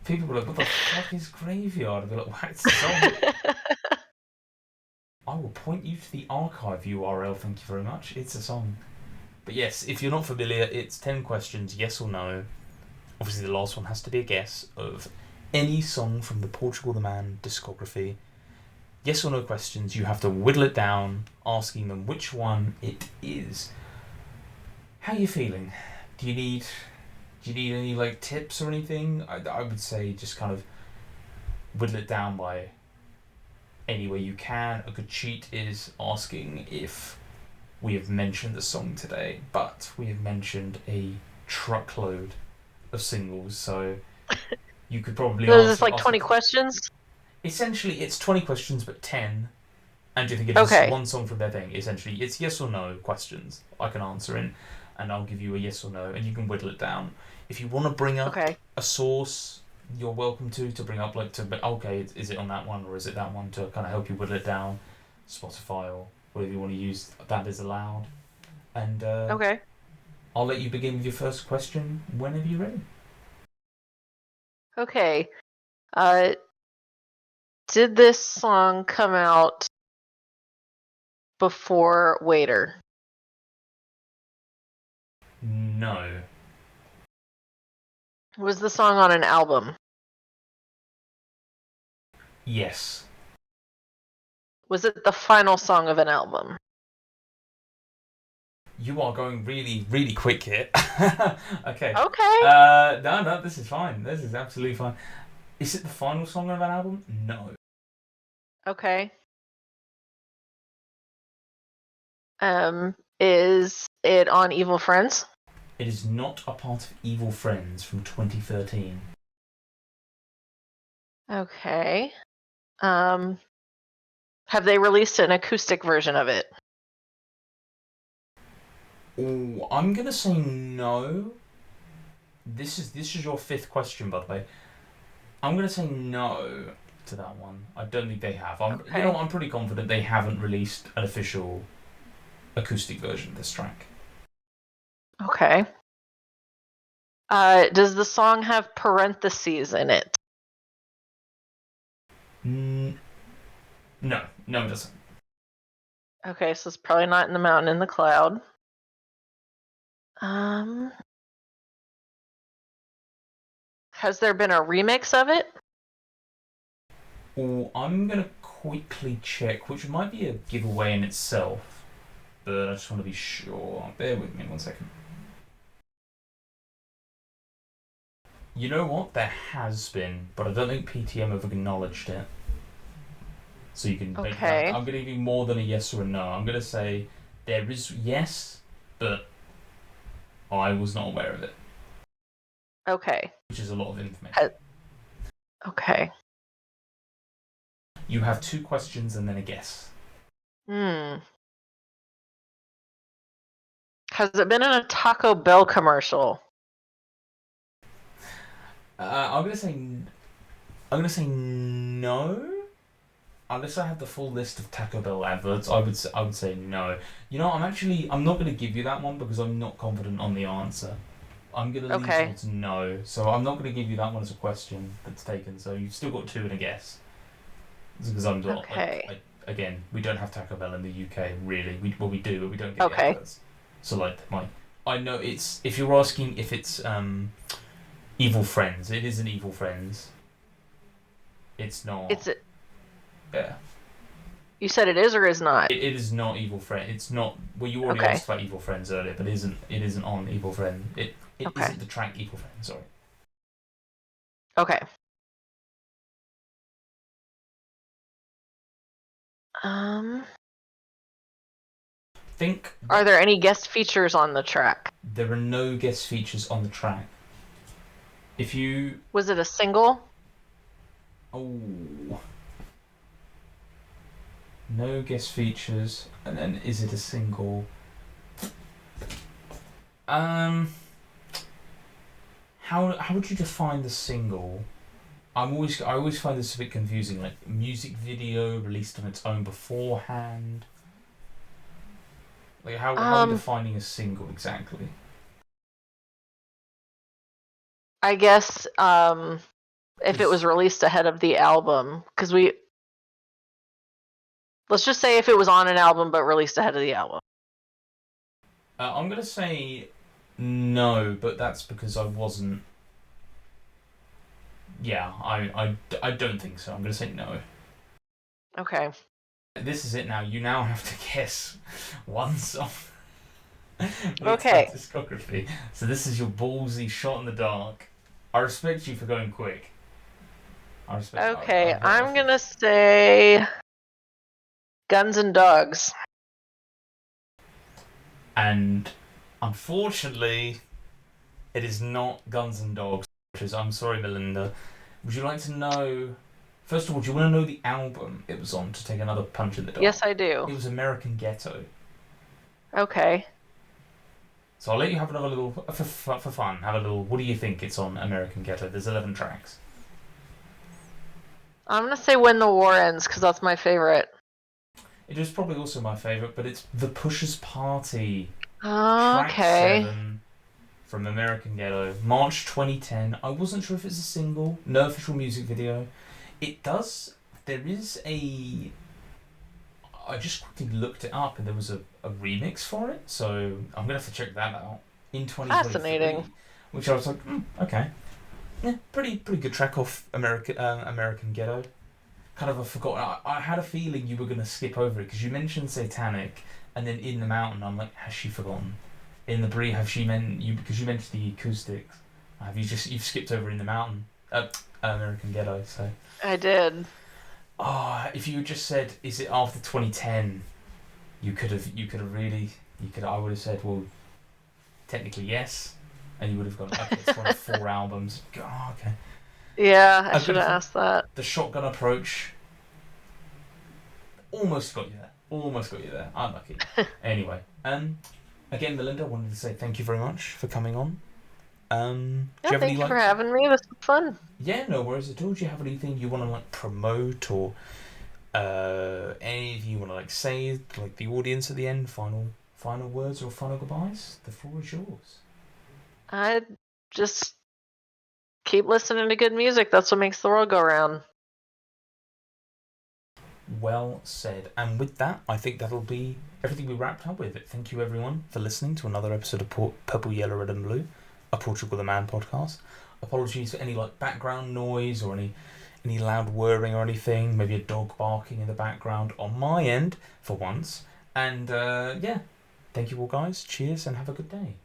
People are like, what the fuck is Graveyard? I'll be like, what's the song? I will point you to the archive URL, thank you very much. It's a song. But yes, if you're not familiar, it's 10 questions, yes or no. Obviously the last one has to be a guess of any song from the PortugalTheMan discography. Yes or no questions, you have to whittle it down, asking them which one it is. How are you feeling? Do you need any tips or anything? I would say just kind of whittle it down by any way you can. A good cheat is asking if we have mentioned the song today, but we have mentioned a truckload of singles, so you could probably So is this 20 questions? Essentially, it's 20 questions, but 10. And if you get just one song from their thing, essentially, it's yes or no questions I can answer in, and I'll give you a yes or no, and you can whittle it down. If you want to bring up a source, you're welcome to bring up but okay, is it on that one or is it that one, to kind of help you whittle it down. Spotify or whatever you want to use, that is allowed. And Okay. I'll let you begin with your first question whenever you're ready. Okay. Did this song come out before Waiter? No. Was the song on an album? Yes. Was it the final song of an album? You are going really, really quick here. Okay. Okay. No, this is fine. This is absolutely fine. Is it the final song of an album? No. Okay. Is it on Evil Friends? It is not a part of Evil Friends from 2013. Okay. Have they released an acoustic version of it? Oh, I'm gonna say no. This is your fifth question, by the way. I'm gonna say no to that one. I don't think they have. Okay. You know, I'm pretty confident they haven't released an official acoustic version of this track. Okay. Does the song have parentheses in it? No, it doesn't. Okay, so it's probably not in the mountain in the cloud. Has there been a remix of it? Oh, I'm gonna quickly check, which might be a giveaway in itself, but I just want to be sure. Bear with me 1 second. You know what? There has been, but I don't think PTM have acknowledged it. So you can make Okay. that. I'm going to give you more than a yes or a no. I'm going to say there is yes, but I was not aware of it, Okay. which is a lot of information. Okay. You have 2 questions and then a guess. Has it been in a Taco Bell commercial? I'm gonna say no. Unless I have the full list of Taco Bell adverts, I would say no. You know, I'm not gonna give you that one because I'm not confident on the answer. I'm gonna lean Okay. towards no, so I'm not gonna give you that one as a question that's taken. So you've still got 2 and a guess. Because I'm not. Okay. Again, we don't have Taco Bell in the UK, really. We do, but we don't get the Okay. adverts. So I know it's, if you're asking if it's Evil Friends, it isn't Evil Friends. It's not. Yeah. You said it is or is not? It is not Evil Friend. It's not. Well, you already asked about Evil Friends earlier, but it isn't on Evil Friend. It Okay. isn't the track Evil Friend. Sorry. Okay. Are there any guest features on the track? There are no guest features on the track. If you... Was it a single? Oh. No guest features, and then is it a single? How would you define the single? I always find this a bit confusing. Like, music video released on its own beforehand. Like, how are we defining a single exactly? I guess if it was released ahead of the album, because let's just say if it was on an album but released ahead of the album. I'm gonna say no, but that's because I wasn't. Yeah, I don't think so. I'm gonna say no. Okay. This is it now. You now have to guess one song. Okay. Discography. So this is your ballsy shot in the dark. I respect you for going quick. Okay, I'm gonna say Guns and Dogs. And unfortunately, it is not Guns and Dogs. I'm sorry, Melinda. Would you like to know? First of all, do you want to know the album it was on to take another punch in the dark? Yes, I do. It was American Ghetto. Okay. So I'll let you have another little, for fun, have a little, what do you think it's on American Ghetto? There's 11 tracks. I'm gonna say When the War Ends because that's my favorite. It is probably also my favourite, but it's The Pusher's Party. Oh, Track okay. 7 from American Ghetto, March 2010. I wasn't sure if it's a single, no official music video. It does. There is a. I just quickly looked it up and there was a remix for it, so I'm going to have to check that out in 2023. Fascinating. Which I was like, okay. Yeah, pretty good track off American Ghetto. Kind of a forgotten. I had a feeling you were going to skip over it because you mentioned Satanic and then In the Mountain. I'm like, has she forgotten? In the Brie, have she meant you because you mentioned the acoustics? Have you've skipped over In the Mountain? American Ghetto. So I did. if you had just said, is it after 2010? You could have really I would have said, well, technically yes, and you would have gone, okay, it's one of 4 albums. Oh, okay. Yeah, I should have asked that. The Shotgun Approach almost got you there. I'm lucky. Anyway, again, Melinda, I wanted to say thank you very much for coming on. Thank you for having me. This was fun. Yeah, no worries at all. Do you have anything you want to promote or anything you want to say the audience at the end? Final words or final goodbyes? The floor is yours. I just keep listening to good music. That's what makes the world go round. Well said. And with that, I think that'll be everything we wrapped up with. Thank you, everyone, for listening to another episode of Purple, Yellow, Red and Blue, a Portugal the Man podcast. Apologies for any background noise or any loud whirring or anything. Maybe a dog barking in the background on my end for once. And yeah, thank you all, guys. Cheers and have a good day.